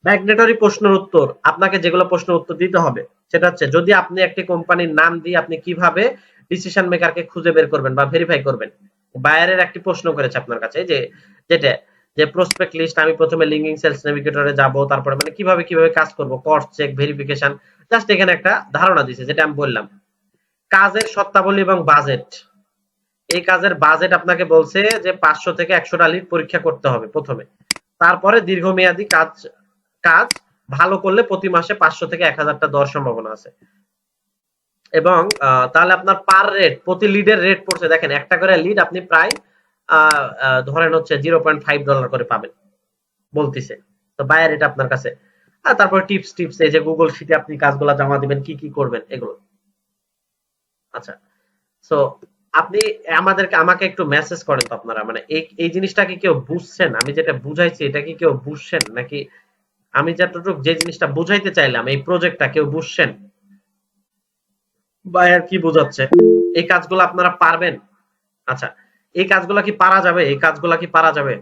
ম্যাগনেটরি প্রশ্নের উত্তর, আপনাকে যেগুলো প্রশ্নের উত্তর দিতে হবে সেটা হচ্ছে, যদি আপনি একটি কোম্পানির নাম দিয়ে আপনি কিভাবে ডিসিশন মেকারকে খুঁজে বের করবেন বা ভেরিফাই করবেন। বায়ারের একটি প্রশ্ন করেছে আপনার কাছে, যে যেটা যে প্রসপেক্ট লিস্ট, আমি প্রথমে লিঙ্কিং সেলস নেভিগেটরে যাব, তারপরে মানে কিভাবে কিভাবে কাজ করব, কস্ট চেক, ভেরিফিকেশন, জাস্ট এখানে একটা ধারণা দিছে, যেটা আমি বললাম কাজের শর্তাবলী এবং বাজেট। এই কাজের বাজেট আপনাকে বলছে যে 500 থেকে 100টা লিড পরীক্ষা করতে হবে প্রথমে, তারপরে দীর্ঘমেয়াদী কাজ কাজ ভালো করলে প্রতি মাসে 500 থেকে 1000টা দেওয়ার সম্ভাবনা আছে। এবং তাহলে আপনার পার রেট, প্রতি লিডের রেট পড়ছে দেখেন, একটা করে লিড আপনি প্রায় ধরেন হচ্ছে $0.5 করে পাবেন বলতিছে। তো বায়ার এটা আপনার কাছে। আর তারপরে টিপস টিপস, এই যে গুগল শিটে আপনি কাজগুলো জমা দিবেন, কি কি করবেন এগুলো। আচ্ছা, সো আপনি আমাকে একটু মেসেজ করেন তো আপনারা, মানে এই জিনিসটা কি কেউ বুঝছেন? আমি যেটা বুঝাইছি এটা কি কেউ বুঝছেন, নাকি আমি যতটুকু যে জিনিসটা বুঝাইতে চাইলাম এই প্রজেক্টটা কেউ বুঝছেন? বায়ার কি বোঝাচ্ছে? এই কাজগুলো আপনারা পারবেন? আচ্ছা, এই কাজগুলা কি পারা যাবে? এই কাজগুলা কি পারা যাবে?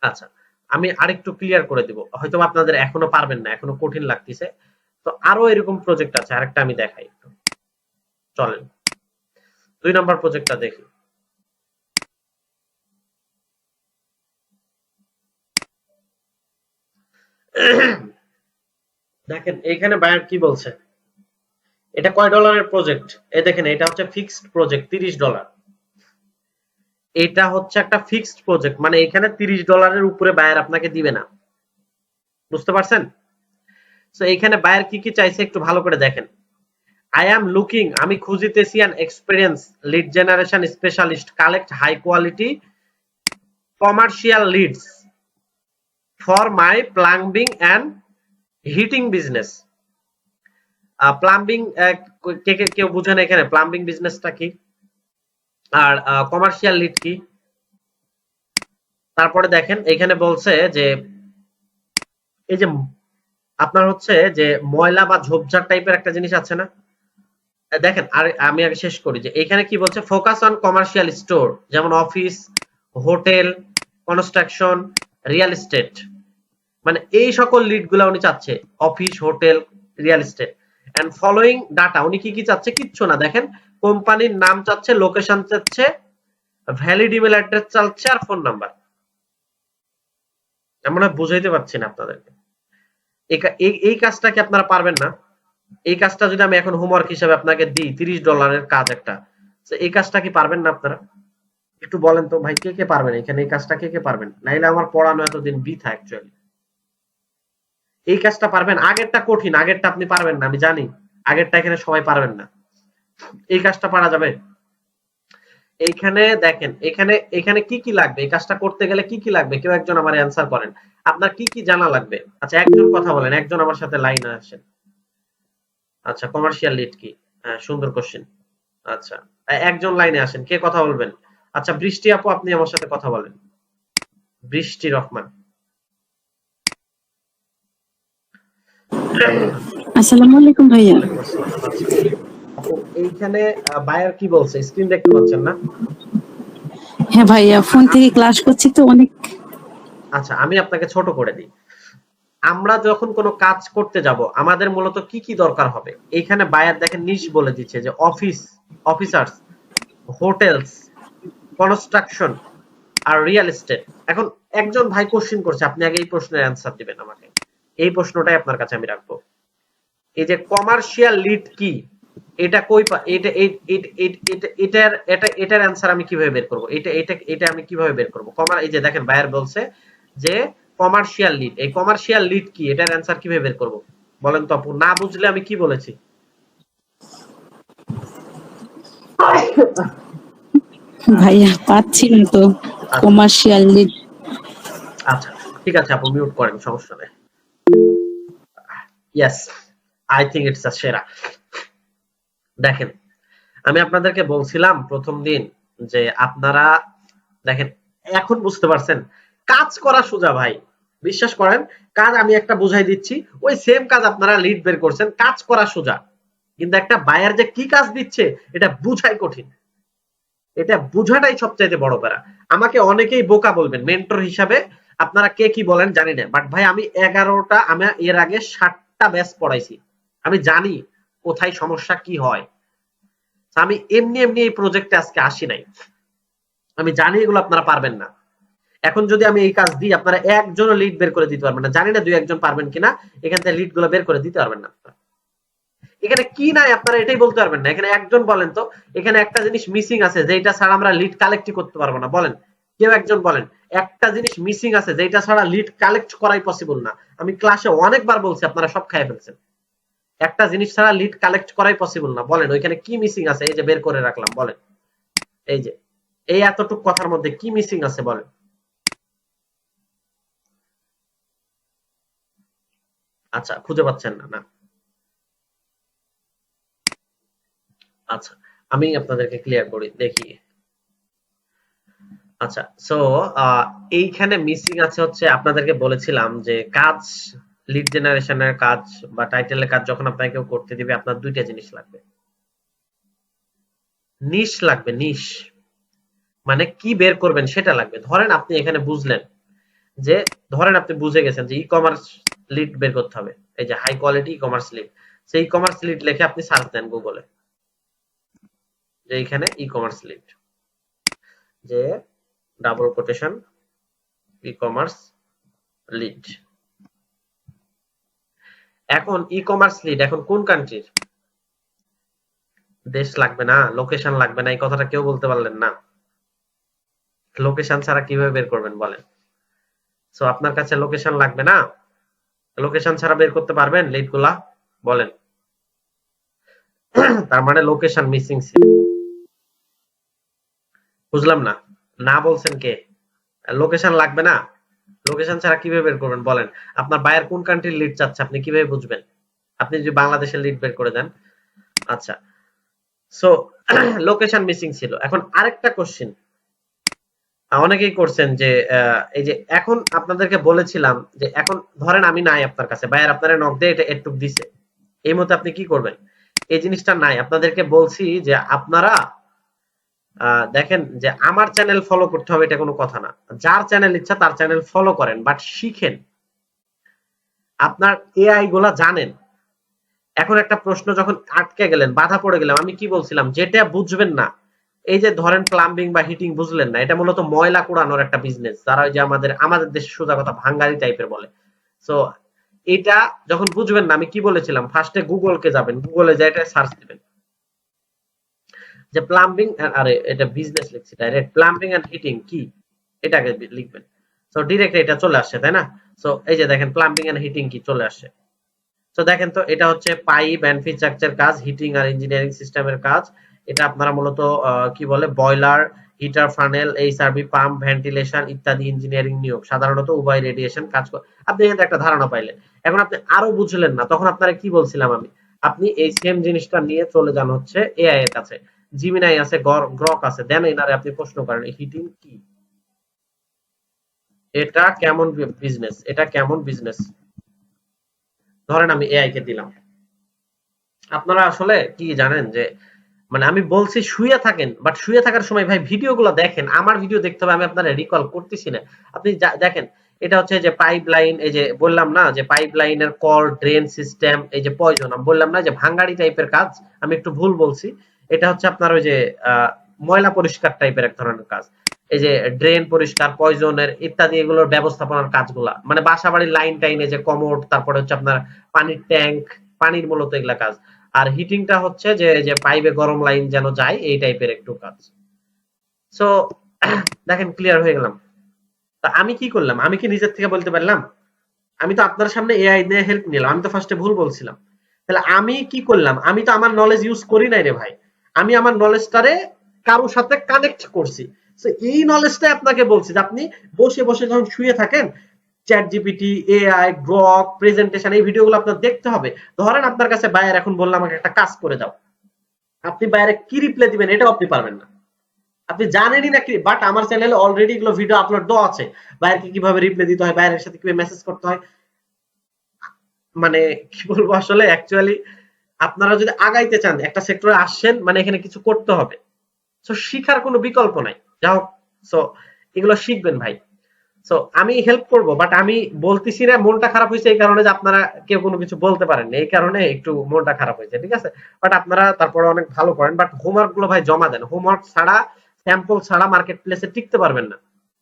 আচ্ছা, আমি আরেকটু ক্লিয়ার করে দিব, হয়তো আপনাদের এখনো পারবেন না, এখনো কঠিন লাগতেছে। তো আরো এরকম প্রজেক্ট আছে, আরেকটা আমি দেখাই একটু, চলেন 2 নম্বর প্রজেক্টটা দেখি। দেখেন এইখানে বায়ার কি বলছে, এটা কয় ডলারের প্রজেক্ট? এই দেখেন, এটা হচ্ছে ফিক্সড প্রজেক্ট, $30। এটা হচ্ছে একটা ফিক্সড প্রজেক্ট, মানে এখানে $30 উপরে বায়ার আপনাকে দিবে না। বুঝতে পারছেন? তো এইখানে বায়ার কি কি চাইছে একটু ভালো করে দেখেন। আই অ্যাম লুকিং, আমি খুঁজিতেছি an experience lead generation specialist collect high quality commercial leads for my plumbing and heating business. Plumbing কেউ বুঝেন এখানে প্লাম্বিং বিজনেসটা কি, আর কমার্শিয়াল লিড কি? তারপরে দেখেন এখানে বলছে যে এই যে আপনার হচ্ছে যে ময়লা বা ঝোপঝাড় টাইপের একটা জিনিস আছে না, দেখেন। আর আমি আগে শেষ করি, যে এখানে কি বলছে, ফোকাস অন কমার্শিয়াল স্টোর, যেমন office, hotel, construction, real estate, মানে এই সকল লিড গুলা উনি চাচ্ছে, office, hotel, real estate. And following data, উনি কি কি চাচ্ছে? কিচ্ছু না, দেখেন কোম্পানির নাম চাচ্ছে, লোকেশন চাচ্ছে, ভ্যালিড ইমেল অ্যাড্রেস চাচ্ছে, আর ফোন নাম্বার। আমরা বুঝাইতে পারছি না আপনাদেরকে। এই কাজটা কি আপনারা পারবেন না? এই কাজটা যদি আমি এখন হোমওয়ার্ক হিসেবে আপনাকে দিই, $30 কাজ একটা, এই কাজটা কি পারবেন না আপনারা? একটু বলেন তো ভাই, কে কে পারবেন এখানে? এই কাজটা কে কে পারবেন? নাইলে আমার পড়ানো এতদিন বৃথা অ্যাকচুয়ালি। এই কাজটা পারবেন? আগেরটা কঠিন, আগেরটা আপনি পারবেন না আমি জানি, আগেরটা এখানে সবাই পারবেন না। এই কাজটা পারা যাবে? এইখানে দেখেন, এখানে এখানে কি কি লাগবে? এই কাজটা করতে গেলে কি কি লাগবে? কেউ একজন আমার অ্যান্সার করেন। আপনার কি কি জানা লাগবে? আচ্ছা, একজন কথা বলেন, একজন আমার সাথে লাইনে আসেন। আচ্ছা, কমার্শিয়াল লিড কি? হ্যাঁ, সুন্দর কোশ্চেন। আচ্ছা, একজন লাইনে আসেন, কে কথা বলবেন? আচ্ছা, বৃষ্টি আপু, আপনি আমার সাথে কথা বলেন। বৃষ্টি রহমান। আসসালামু আলাইকুম ভাইয়া। ওয়ালাইকুম আসসালাম। আচ্ছা আপু, এইখানে বায়ার কি বলছে? স্ক্রিন দেখতে পাচ্ছেন না? হ্যাঁ ভাইয়া, ফোন থেকে ক্লাস করছি তো অনেক। আচ্ছা, আমি আপনাকে ছোট করে দিই। আমরা যখন কোনো কাজ করতে যাব, আমাদের মূলত কি কি দরকার হবে? এইখানে বায়ার দেখেন নিশ বলে দিচ্ছে, যে অফিস, অফিসার্স, হোটেলস, কনস্ট্রাকশন, আর রিয়েল এস্টেট। এখন একজন ভাই কোশ্চেন করছে, আপনি আগে এই প্রশ্নের অ্যান্সার দিবেন আমাকে। এই প্রশ্নটাই আপনার কাছে আমি রাখবো। এই যে কমার্শিয়াল লিড কি, এটা কই এটা এটার অ্যান্সার আমি কিভাবে বের করব? এটা আমি কিভাবে বের করব? এই যে দেখেন বায়ার বলছে যে কমার্শিয়াল লিড, এই কমার্শিয়াল লিড কি, এটার অ্যান্সার কিভাবে বের করব? বলেন তো আপু, না বুঝলে আমি কি বলেছি? ভাইয়া পাচ্ছি না তো কমার্শিয়াল লিড। আচ্ছা, ঠিক আছে আপু, মিউট করেন, সমস্যা নেই। Yes, I think it's a সেরা। দেখেন, আমি আপনাদেরকে বলছিলাম প্রথম দিন যে আপনারা দেখেন, এখন বুঝতে পারছেন কাজ করা সোজা ভাই, বিশ্বাস করেন। কাজ আমি একটা বুঝাই দিচ্ছি, ওই সেম কাজ আপনারা লিড বের করছেন, কাজ করা সোজা। কিন্তু একটা বায়ার যে কি কাজ দিচ্ছে এটা বুঝাই কঠিন, এটা বুঝাটাই সবচাইতে বড় প্যারা। আমাকে অনেকেই বোকা বলবেন মেন্টর হিসাবে, আপনারা কে কি বলেন জানি না, বাট ভাই আমি 11টা, আমি এর আগে 7টা ব্যাচ পড়াইছি, আমি জানি কোথায় সমস্যা কি হয়। আমি এমনি এমনি এই প্রজেক্টে আজকে আসি নাই, আমি জানি এগুলো আপনারা পারবেন না। এখন যদি আমি এই কাজ দিই, আপনারা একজনও লিড বের করে দিতে পারবেন না। জানি না দুই একজন পারবেন কিনা, এখান থেকে লিড গুলো বের করে দিতে পারবেন না। এখানে কি নাই আপনারা এটাই বলতে পারবেন না। এখানে একজন বলেন তো, এখানে একটা জিনিস মিসিং আছে যেটা ছাড়া আমরা লিড কালেক্ট করতে পারবো না, বলেন কেউ একজন বলেন। একটা জিনিস মিসিং আছে যেটা ছাড়া লিড কালেক্ট করাই পসিবল না। আমি ক্লাসে অনেকবার বলছি, আপনারা সব খাইয়ে ফেলছেন। একটা জিনিস ছাড়া লিড কালেক্ট করাই পসিবল না। বলেন ওইখানে কি মিসিং আছে? এই যে বের করে রাখলাম, বলেন। এই যে এই এতটুক কথার মধ্যে কি মিসিং আছে বলেন। আচ্ছা, খুঁজে পাচ্ছেন না? না, আচ্ছা, আমি আপনাদেরকে ক্লিয়ার করি, দেখি। আচ্ছা, সো এইখানে মিসিং আছে হচ্ছে, আপনাদেরকে বলেছিলাম যে কাজ, লিড জেনারেশনের কাজ বা টাইটেলের কাজ যখন আপনাকে কেউ করতে দিবে, আপনার দুইটা জিনিস লাগবে। নিশ লাগবে, নিশ মানে কি বের করবেন সেটা লাগবে। ধরেন আপনি এখানে বুঝলেন যে, ধরেন আপনি বুঝে গেছেন যে ই কমার্স লিড বের করতে হবে, এই যে high quality e commerce lead. সেই ই কমার্স লিড লিখে আপনি সার্চ দেন গুগলে, যে এইখানে ই কমার্স লিড, যে ডাবল কোটেশন ই কমার্স লিড। এখন ই কমার্স লিড এখন কোন কান্ট্রির? দেশ লাগবে না, লোকেশন লাগবে না, এই কথাটা কেউ বলতে পারলেন না। লোকেশন ছাড়া কিভাবে বের করবেন বলেন? সো আপনার কাছে লোকেশন লাগবে না, লোকেশন ছাড়া বের করতে পারবেন লিড গুলা? বলেন। তার মানে লোকেশন মিসিং ছিল। বুঝলাম না, না বলছেন কে? লোকেশন লাগবে না, লোকেশন ছাড়া কিভাবে বের করবেন বলেন? আপনার বায়ার কোন কান্ট্রির লিড চাচ্ছে, আপনি কিভাবে বুঝবেন? আপনি যদি বাংলাদেশের লিড বের করে দেন। আচ্ছা, সো লোকেশন মিসিং ছিল। এখন আরেকটা কোশ্চেন অনেকেই করছেন যে, এই যে এখন আপনাদেরকে বলেছিলাম যে, এখন ধরেন আমি নাই আপনার কাছে, বায়ার আপনারা নক দিয়ে এটা একটু দিছে, এই মতো আপনি কি করবেন? এই জিনিসটা নাই, আপনাদেরকে বলছি যে আপনারা দেখেন যে আমার চ্যানেল ফলো করতে হবে এটা কোনো কথা না। যার চ্যানেল ইচ্ছা তার চ্যানেল ফলো করেন, বাট শিখেন, আপনার এআই গুলা জানেন। এখন একটা প্রশ্ন যখন আটকে গেলেন, বাধা পড়ে গেলাম, আমি কি বলছিলাম, যেটা বুঝবেন না, এই যে ধরেন প্লাম্বিং বা হিটিং বুঝলেন না, এটা মূলত ময়লা কুড়ানোর একটা বিজনেস, যারা ওই যে আমাদের দেশে সোজা কথা ভাঙ্গারি টাইপের বলে। সো এটা যখন বুঝবেন না, আমি কি বলেছিলাম, ফার্স্টে গুগলকে যাবেন, গুগলে যাই এটা সার্চ দিবেন যে প্লাম্বিং, আরে এটা বিজনেস লিখছি ডাইরেক্ট, প্লাম্বিং এন্ড হিটিং কি, এটাকে লিখবেন। সো ডিরেক্ট এটা চলে আসছে, তাই না? সো এই যে দেখেন প্লাম্বিং এন্ড হিটিং কি চলে আসছে। তো দেখেন তো, এটা হচ্ছে পাইপ এন্ড ফিচার্সের কাজ, হিটিং আর ইঞ্জিনিয়ারিং সিস্টেমের কাজ। এটা আপনারা মূলত কি বলে, boiler, heater, funnel, HRV, pump, ventilation ইত্যাদি ইঞ্জিনিয়ারিং নিয়োগ, সাধারণত উভয় রেডিয়েশন কাজ করে। আপনি এখানে একটা ধারণা পাইলেন। এখন আপনি আরো বুঝলেন না, তখন আপনারা কি বলছিলাম আমি, আপনি এই সেম জিনিসটা নিয়ে চলে যান হচ্ছে এআই এর কাছে, জিমিনাই আছে, গ্রক আছে, দেন এনারে আপনি প্রশ্ন করেন হিটিং কি, এটা কেমন বিজনেস, এটা কেমন বিজনেস। ধরেন আমি এআই কে দিলাম। আপনারা আসলে কি জানেন যে, মানে আমি বলছি শুয়ে থাকেন, বাট শুয়ে থাকার সময় ভাই ভিডিওগুলো দেখেন, আমার ভিডিও দেখতে হবে, আমি আপনারা রিকল করতেছি না। আপনি দেখেন, এটা হচ্ছে যে পাইপ লাইন, এই যে বললাম না যে পাইপ লাইনের কল, ড্রেন সিস্টেম, এই যে পয়জন, আমি বললাম না যে ভাঙ্গাড়ি টাইপের কাজ, আমি একটু ভুল বলছি। এটা হচ্ছে আপনার ওই যে ময়লা পরিষ্কার টাইপের এক ধরনের কাজ। এই যে ড্রেন পরিষ্কার, পয়জনের ইত্যাদি এগুলোর ব্যবস্থাপনার কাজগুলা, মানে বাসা বাড়ির লাইন টাইনে যে কমোড, তারপরে হচ্ছে আপনার পানির ট্যাঙ্ক, পানির মূলত এগুলা কাজ। আর হিটিংটা হচ্ছে যে যে পাইপে গরম লাইন যেন যায়, এই টাইপের একটু কাজ। সো দেখেন ক্লিয়ার হয়ে গেলাম। তা আমি কি করলাম, আমি কি নিজের থেকে বলতে পারলাম? আমি তো আপনার সামনে এআই দিয়ে হেল্প নিলাম, আমি তো ফার্স্টে ভুল বলছিলাম। তাহলে আমি কি করলাম, আমি তো আমার নলেজ ইউজ করি নাই রে ভাই, আমি আমার নলেজটারে কারোর সাথে কানেক্ট করছি। তো এই নলেজটাই আপনাকে বলছি যে আপনি বসে বসে যখন শুয়ে থাকেন, chat GPT, AI, Grok, presentation, এই ভিডিওগুলো আপনার দেখতে হবে। ধরেন আপনার কাছে বায়ার এখন বললাম আমাকে একটা কাজ করে দাও, আপনি বাইরে কি রিপ্লাই দিবেন এটাও আপনি পারবেন না, আপনি জানেনই না কি। বাট আমার চ্যানেলে অলরেডি এগুলো ভিডিও আপলোড দেওয়া আছে, বাইরকে কিভাবে রিপ্লাই দিতে হয়, বাইরের সাথে কিভাবে মেসেজ করতে হয়। মানে কি বলবো আসলে, অ্যাকচুয়ালি আপনারা যদি আগাইতে চান, একটা সেক্টরে আসছেন মানে এখানে কিছু করতে হবে। সো শিখার কোনো বিকল্প নাই, যা হোক। সো এগুলো শিখবেন ভাই। সো আমি হেল্প করব, বাট আমি বলতেছি না, মনটা খারাপ হয়েছে এই কারণে যে আপনারা কেউ কোনো কিছু বলতে পারেন না, এই কারণে একটু মনটা খারাপ হয়েছে, ঠিক আছে? বাট আপনারা তারপরে অনেক ভালো করেন, বাট হোমওয়ার্ক গুলো ভাই জমা দেন, হোমওয়ার্ক ছাড়া, স্যাম্পল ছাড়া মার্কেট প্লেসে টিকতে পারবেন না।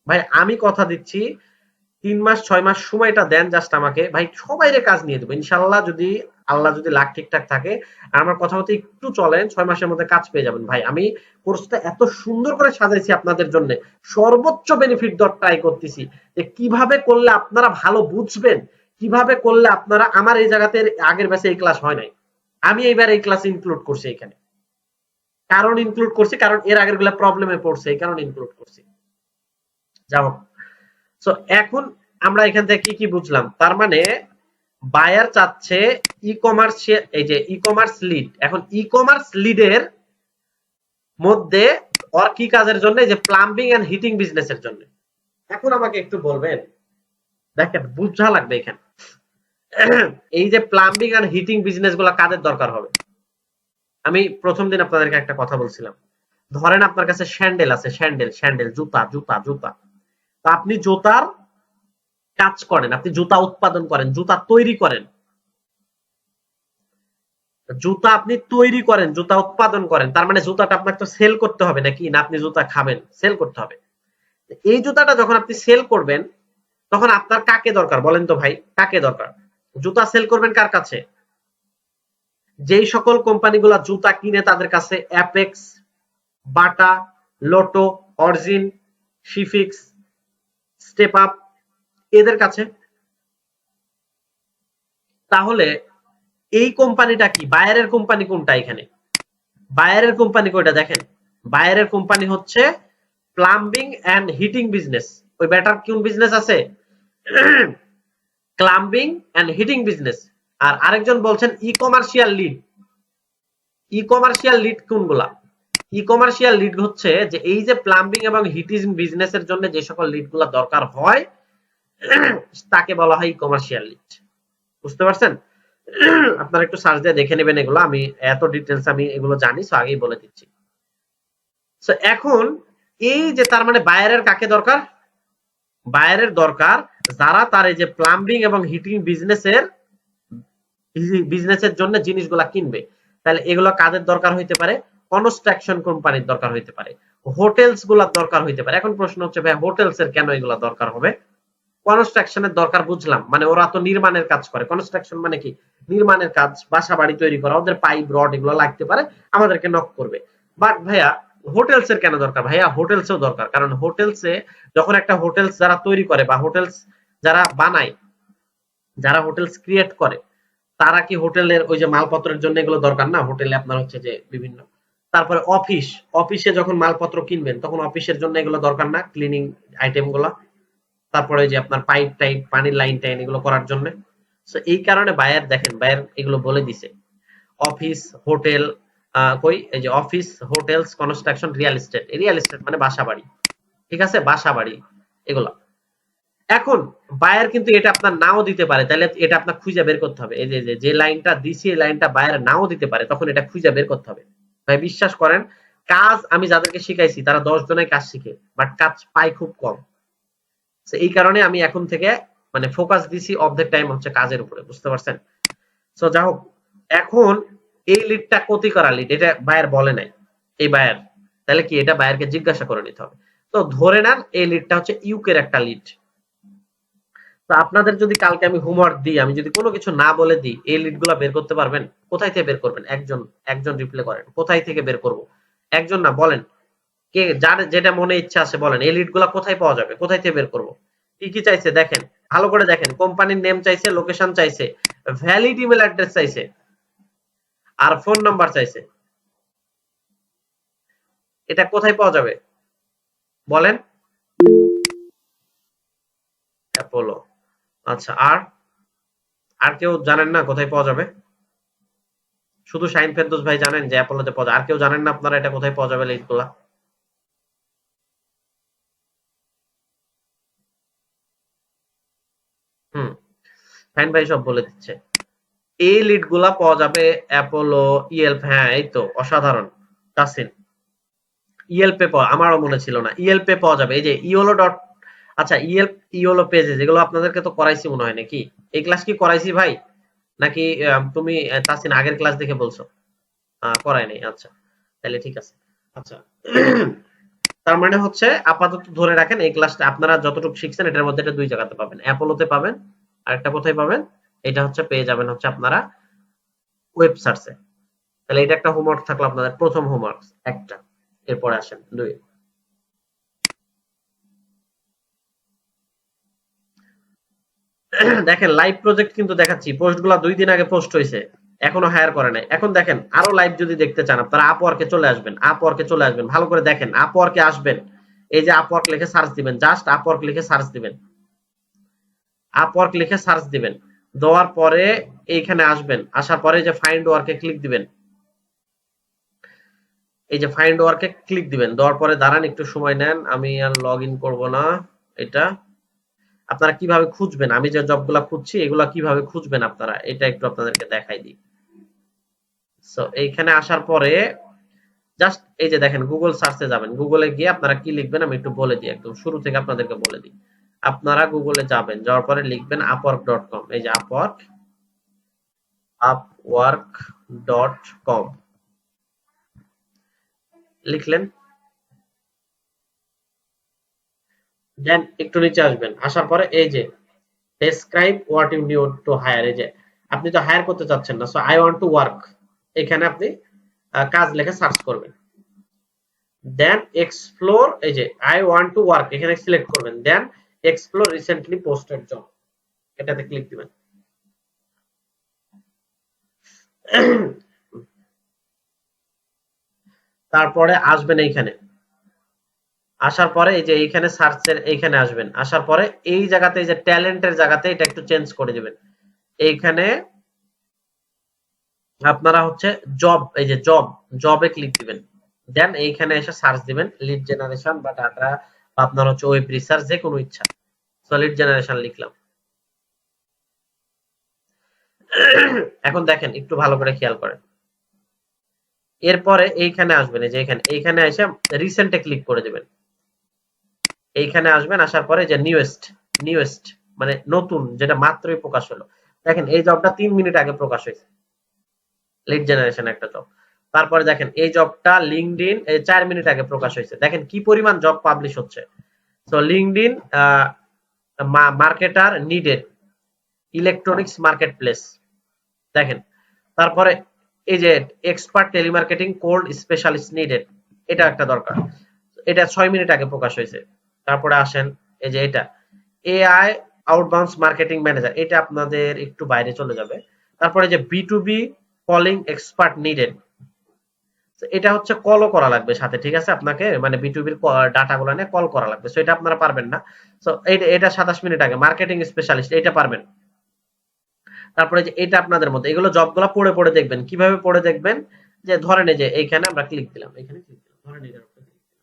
ভাই আমি কথা দিচ্ছি 3 মাস 6 মাস সময়টা দেন জাস্ট আমাকে ভাই, সবাইরে কাজ নিয়ে দেবো ইনশাল্লাহ, যদি আল্লাহ যদি লাখ ঠিকঠাক থাকে আর আমার কথা মতো একটু চলেন 6 মাসের মধ্যে কাজ পেয়ে যাবেন ভাই। আমি কোর্সটা এত সুন্দর করে সাজাইছি আপনাদের জন্য, সর্বোচ্চ বেনিফিট দেওয়ার ট্রাই করতেছি যে কিভাবে করলে আপনারা ভালো বুঝবেন, কিভাবে করলে আপনারা, আমার এই জায়গাতে আগের ব্যাচে এই ক্লাস হয় নাই, আমি এইবার এই ক্লাস ইনক্লুড করছি এখানে, কারণ ইনক্লুড করছি কারণ এর আগের গুলা প্রবলেমে পড়ছে এই কারণে ইনক্লুড করছি। যাও, সো এখন আমরা এখান থেকে কি কি বুঝলাম, তার মানে বায়ার চাচ্ছে ই কমার্স, এই যে ই কমার্স লিড, এখন ই কমার্স লিডের মধ্যে ওর কি কাজের জন্য, যে প্লাম্বিং এন্ড হিটিং বিজনেসের জন্য। এখন আমাকে একটু বলবেন, দেখেন বুঝা লাগবে এখানে, এই যে প্লাম্বিং এন্ড হিটিং বিজনেস গুলা কাদের দরকার হবে। আমি প্রথম দিন আপনাদেরকে একটা কথা বলছিলাম, ধরেন আপনার কাছে স্যান্ডেল আছে, স্যান্ডেল স্যান্ডেল জুতা জুতা জুতা, তো আপনি জুতার কাজ করেন, আপনি জুতা উৎপাদন করেন, জুতা তৈরি করেন, জুতা আপনি তৈরি করেন, জুতা উৎপাদন করেন, তার মানে জুতাটা আপনাকে তো সেল করতে হবে নাকি, না আপনি জুতা খাবেন, সেল করতে হবে। এই জুতাটা যখন আপনি সেল করবেন তখন আপনার কাকে দরকার বলেন তো ভাই, কাকে দরকার? জুতা সেল করবেন কার কাছে? যেই সকল কোম্পানিগুলা জুতা কিনে তাদের কাছে, অ্যাপেক্স, বাটা, লোটো, অরিজিন, শিফিক্স, স্টেপ আপ, এদের কাছে। তাহলে এই কোম্পানিটা কি, বায়ারের কোম্পানি কোনটা এখানে? বায়ারের কোম্পানি কোনটা দেখেন, বায়ারের কোম্পানি হচ্ছে প্লাম্বিং এন্ড হিটিং বিজনেস। ওই ব্যাটার কোন বিজনেস আছে? Plumbing and heating business. আর আরেকজন বলছেন e commercial lead. E commercial lead কোনগুলা? ই কমার্শিয়াল লিড হচ্ছে যে এই যে প্লাম্বিং এবং হিটিং বিজনেসের জন্য যে সকল লিডগুলা দরকার হয় তাকে বলা হয় ই কমার্শিয়াল লিড। বুঝতে পারছেন? আপনারা একটু সার্চ দিয়ে দেখে নেবেন এগুলো, আমি এত ডিটেলস আমি এগুলো জানি, সো আগেই বলে দিচ্ছি। সো এখন এই যে তার মানে বায়ারের কাকে দরকার? বায়ারের দরকার যারা তার এই যে প্লাম্বিং এবং হিটিং বিজনেসের জন্য জিনিসগুলা কিনবে। তাহলে এগুলো কাদের দরকার হইতে পারে? কনস্ট্রাকশন কোম্পানির দরকার হইতে পারে, হোটেলস গুলার দরকার হইতে পারে। এখন প্রশ্ন হচ্ছে ভাই হোটেলস এর কেন এগুলা দরকার হবে? কনস্ট্রাকশনের দরকার বুঝলাম, মানে ওরা তো নির্মাণের কাজ করে, কনস্ট্রাকশন মানে কি, নির্মাণের কাজ, বাসা বাড়ি তৈরি করা, ওদের পাইপ রড এগুলো লাগতে পারে, আমাদেরকে নক করবে। বাট ভাইয়া হোটেলস এর কেন দরকার? ভাইয়া হোটেলসেও দরকার, কারণ হোটেলসে যখন একটা হোটেলস যারা তৈরি করে বা হোটেলস যারা বানায়, যারা হোটেলস ক্রিয়েট করে, তারা কি হোটেলের ওই যে মালপত্রের জন্য এগুলো দরকার না? হোটেলে আপনার হচ্ছে যে বিভিন্ন, তারপরে অফিসে যখন মালপত্র কিনবেন তখন অফিসের জন্য এগুলো দরকার না, ক্লিনিং আইটেম গুলা, তারপরে যে আপনার পাইপ টাইপ, পানির লাইন টাইন এগুলো করার জন্য। সো এই কারণে বায়ার, দেখেন বায়ার এগুলো বলে দিছে, অফিস, হোটেল, কই এই যে office, hotels, construction, real estate. Real estate মানে বাসা বাড়ি, ঠিক আছে, বাসা বাড়ি এগুলা। এখন বায়ার কিন্তু এটা আপনার নাও দিতে পারে, তাহলে এটা আপনার খুঁজে বের করতে হবে। এই যে লাইনটা দিছি এই লাইনটা বায়ার নাও দিতে পারে, তখন এটা খুঁজে বের করতে হবে। ভাই বিশ্বাস করেন, কাজ আমি যাদেরকে শিখাইছি তারা 10 জনের কাজ শিখে, বাট কাজ পায় খুব কম। এই কারণে আমি এখন থেকে মানে ফোকাস দিছি অফ দ্য টাইম হচ্ছে কাজের উপরে, বুঝতে পারছেন? সো যা হোক, এখন এই লিডটা কতি করা লিড, এটা বায়ার বলে নাই এই বায়ার, তাহলে কি এটা বায়ারকে জিজ্ঞাসা করে নিতে হবে। তো ধরে নেন এই লিডটা হচ্ছে ইউকের একটা লিড। তো আপনাদের যদি কালকে আমি হোমওয়ার্ক দিই, আমি যদি কোনো কিছু না বলে দিই, এই লিড গুলা বের করতে পারবেন? কোথায় থেকে বের করবেন? একজন একজন রিপ্লাই করেন, কোথায় থেকে বের করব? একজন না, বলেন কে, যার যেটা মনে ইচ্ছা আছে বলেন, এই লিড গুলা কোথায় পাওয়া যাবে, কোথায় থেকে বের করব? কি কি চাইছে দেখেন, ভালো করে দেখেন, কোম্পানির নেম চাইছে, লোকেশন চাইছে, ভ্যালিড ইমেল অ্যাড্রেস চাইছে, আর ফোন নাম্বার চাইছে। এটা কোথায় পাওয়া যাবে বলেন? অ্যাপোলো। আচ্ছা, আর আর কেউ জানেন না কোথায় পাওয়া যাবে? শুধু শাহিন ফেরদৌস ভাই জানেন যে অ্যাপোলোতে পাওয়া যায়, আর কেউ জানেন না আপনারা এটা কোথায় পাওয়া যাবে লিড গুলা? হুম, শাহিন ভাই সব বলে দিচ্ছে। এই লিড গুলা পাওয়া যাবে অ্যাপোলো, ইএলপ, হ্যাঁ এই তো অসাধারণ তাসিন। ইএলপে পাওয়া, আমারও মনে ছিল না, ইএলপে পাওয়া যাবে, এই যে ইওলো ডট, আচ্ছা ইএলপ, ইওলো পেজে, যেগুলো আপনাদেরকে তো করাইছি মনে হয় নাকি? এই ক্লাস কি করাইছি ভাই, নাকি তুমি তাসিন আগের ক্লাস দেখে বলছো? করাই নাই, আচ্ছা তাহলে ঠিক আছে। আচ্ছা তার মানে হচ্ছে আপাতত ধরে রাখেন এই ক্লাসটা আপনারা যতটুকু শিখছেন এটার মধ্যে এটা দুই জায়গাতে পাবেন, অ্যাপোলোতে পাবেন, আর একটা কোথায় পাবেন, এটা হচ্ছে পেয়ে যাবেন হচ্ছে আপনারা ওয়েব সার্চে। তাহলে এটা একটা হোমওয়ার্ক থাকলো আপনাদের, প্রথম হোমওয়ার্ক একটা। এরপরে আসেন দুই। দেখেন লাইভ প্রজেক্ট কিন্তু দেখাচ্ছি, পোস্টগুলো 2 দিন আগে পোস্ট হয়েছে, এখনো হায়ার করে নাই। এখন দেখেন আরো লাইভ যদি দেখতে চান আপনারা আপওয়ার্কে চলে আসবেন, আপওয়ার্কে চলে আসবেন, ভালো করে দেখেন আপওয়ার্কে আসবেন। এই যে আপওয়ার্ক লিখে সার্চ দিবেন, জাস্ট আপওয়ার্ক লিখে সার্চ দিবেন, আপওয়ার্ক লিখে সার্চ দিবেন, দেওয়ার পরে এইখানে আসবেন, আসার পরে যে ফাইন্ড ওয়ার্কে ক্লিক দিবেন, এই যে ফাইন্ড ওয়ার্কে ক্লিক দিবেন, দেওয়ার পরে দাঁড়ান একটু সময় নেন, আমি আর লগ ইন করবো না। এটা আপনারা কিভাবে খুঁজবেন, আমি যে জবগুলা খুঁজছি এগুলা কিভাবে খুঁজবেন আপনারা, এটা একটু আপনাদেরকে দেখাই দিই। সো এইখানে আসার পরে জাস্ট এই যে দেখেন গুগল সার্চে যাবেন, গুগলে গিয়ে আপনারা কি লিখবেন আমি একটু বলে দিই, একদম শুরু থেকে আপনাদেরকে বলে দিই। আপনারা গুগলে যাবেন, যাওয়ার পরে লিখবেন upwork.com, এই যে upwork.com লিখলেন, দেন একটু নিচে আসবেন, আসার পরে এই যে describe what you need to hire, এই যে আপনি তো হায়ার করতে চাচ্ছেন না, so I want to work, এখানে আপনি কাজ লিখে সার্চ করবেন। দেন এক্সপ্লোর, এই যে আই ওয়ান্ট টু ওয়ার্ক এখানে সিলেক্ট করবেন, দেন এক্সপ্লোর রিসেন্টলি পোস্টেড জব, এটাতে ক্লিক দিবেন। তারপরে আসবেন এইখানে, আসার পরে এই যে এইখানে সার্চের এইখানে আসবেন, আসার পরে এই জায়গাতে এই যে ট্যালেন্টের জায়গাতে এটা একটু চেঞ্জ করে দিবেন, এইখানে আপনারা হচ্ছে জব, এই যে জবে ক্লিক দিবেন, দেন এইখানে এসে সার্চ দিবেন লিড জেনারেশন বা ডাটা বা আপনার হচ্ছে ওয়েব রিসার্চ, যে কোনো ইচ্ছা। সো লিড জেনারেশন লিখলাম। এখন দেখেন একটু ভালো করে খেয়াল করেন, এরপরে এইখানে আসবেন, এই যে এইখানে এসে রিসেন্টে ক্লিক করে দিবেন, এইখানে আসবেন, আসার পরে যে নিউয়েস্ট মানে নতুন, যেটা মাত্রই প্রকাশ হলো। দেখেন এই জবটা 3 মিনিট আগে প্রকাশ হয়েছে, লিড জেনারেশন একটা জব। তারপরে দেখেন এই জবটা লিঙ্কডইন 4 মিনিট আগে প্রকাশ হয়েছে, দেখেন কি পরিমাণ জব পাবলিশ হচ্ছে। So LinkedIn marketer needed, electronics market place, দেখেন। তারপরে এই যে expert telemarketing cold specialist needed, এটা একটা দরকার, এটা 6 মিনিট আগে প্রকাশ হয়েছে। তারপরে আসেন এই যে এটা এআই আউটবাউন্ড মার্কেটিং ম্যানেজার, এটা আপনাদের একটু বাইরে চলে যাবে। তারপরে যে বি2বি কলিং এক্সপার্ট নিডেড, এটা হচ্ছে কলও করা লাগবে সাথে, ঠিক আছে, আপনাকে মানে বি2বির ডাটা গুলো নিয়ে কল করা লাগবে, সো এটা আপনারা পারবেন না। সো এটা 27 মিনিট আগে মার্কেটিং স্পেশালিস্ট, এটা পারবেন। তারপরে যে এটা আপনাদের মধ্যে এগুলো জবগুলো পড়ে পড়ে দেখবেন, কিভাবে পড়ে দেখবেন, যে ধরেন এই যে এইখানে আমরা ক্লিক দিলাম, এখানে ক্লিক দিলাম, ধরেন এটার উপরে click দিলাম।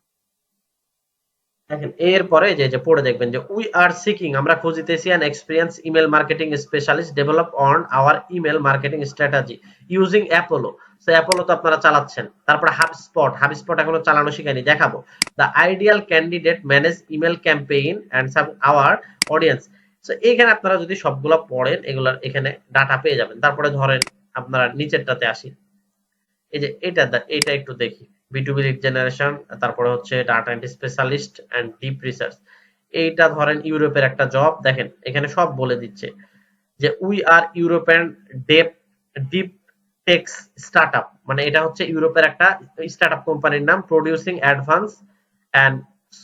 দেখেন এরপরে যে পড়ে দেখবেন যে উই আর সিকিং, আমরা খুঁজিতেছি an experience email marketing specialist develop on our email marketing strategy using Apollo. So Apollo তো আপনারা চালাচ্ছেন। তারপরে হাবস্পট এখনো চালানো শিখাইনি, দেখাবো। The ideal candidate manage email campaign and sub our audience. So এইখানে আপনারা যদি সবগুলো পড়েন এগুলার এখানে ডাটা পেয়ে যাবেন। তারপরে ধরেন আপনারা নিচেরটাতে আসি, এই যে এটা একটু দেখি, বি2বি লিড জেনারেশন, তারপরে হচ্ছে data and specialist and deep research. এইটা ধরেন ইউরোপের একটা জব, দেখেন এখানে সব বলে দিচ্ছে যে we are European deep techs startup, মানে এটা হচ্ছে ইউরোপের একটা স্টার্টআপ কোম্পানির নাম, producing advance and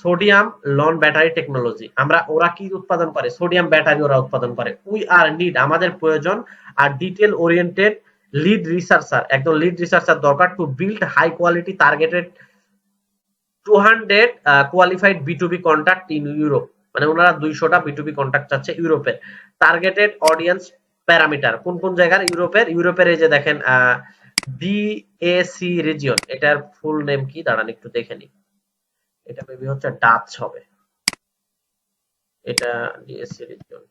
sodium ion battery technology. ওরা কি উৎপাদন করে, সোডিয়াম ব্যাটারি ওরা উৎপাদন করে। উই আর নিড, আমাদের প্রয়োজন, আর ডিটেল ওরিয়েন্টেড লিড রিসার্চার, একদম লিড রিসার্চার দরকার, to build high quality targeted 200 qualified B2B contact in Europe, মানে ওনারা 200টা বি2বি কন্ট্যাক্ট চাচ্ছে ইউরোপের। টার্গেটেড অডিয়েন্স প্যারামিটার, কোন কোন জায়গার, ইউরোপের এই যে দেখেন ডিএসি রিজিয়ন, এটার ফুল নেম কি দাঁড়ান একটু দেখে নি, এটা মেবি হচ্ছে ডাচ হবে, এটা ডিএসসি রিজিয়ন,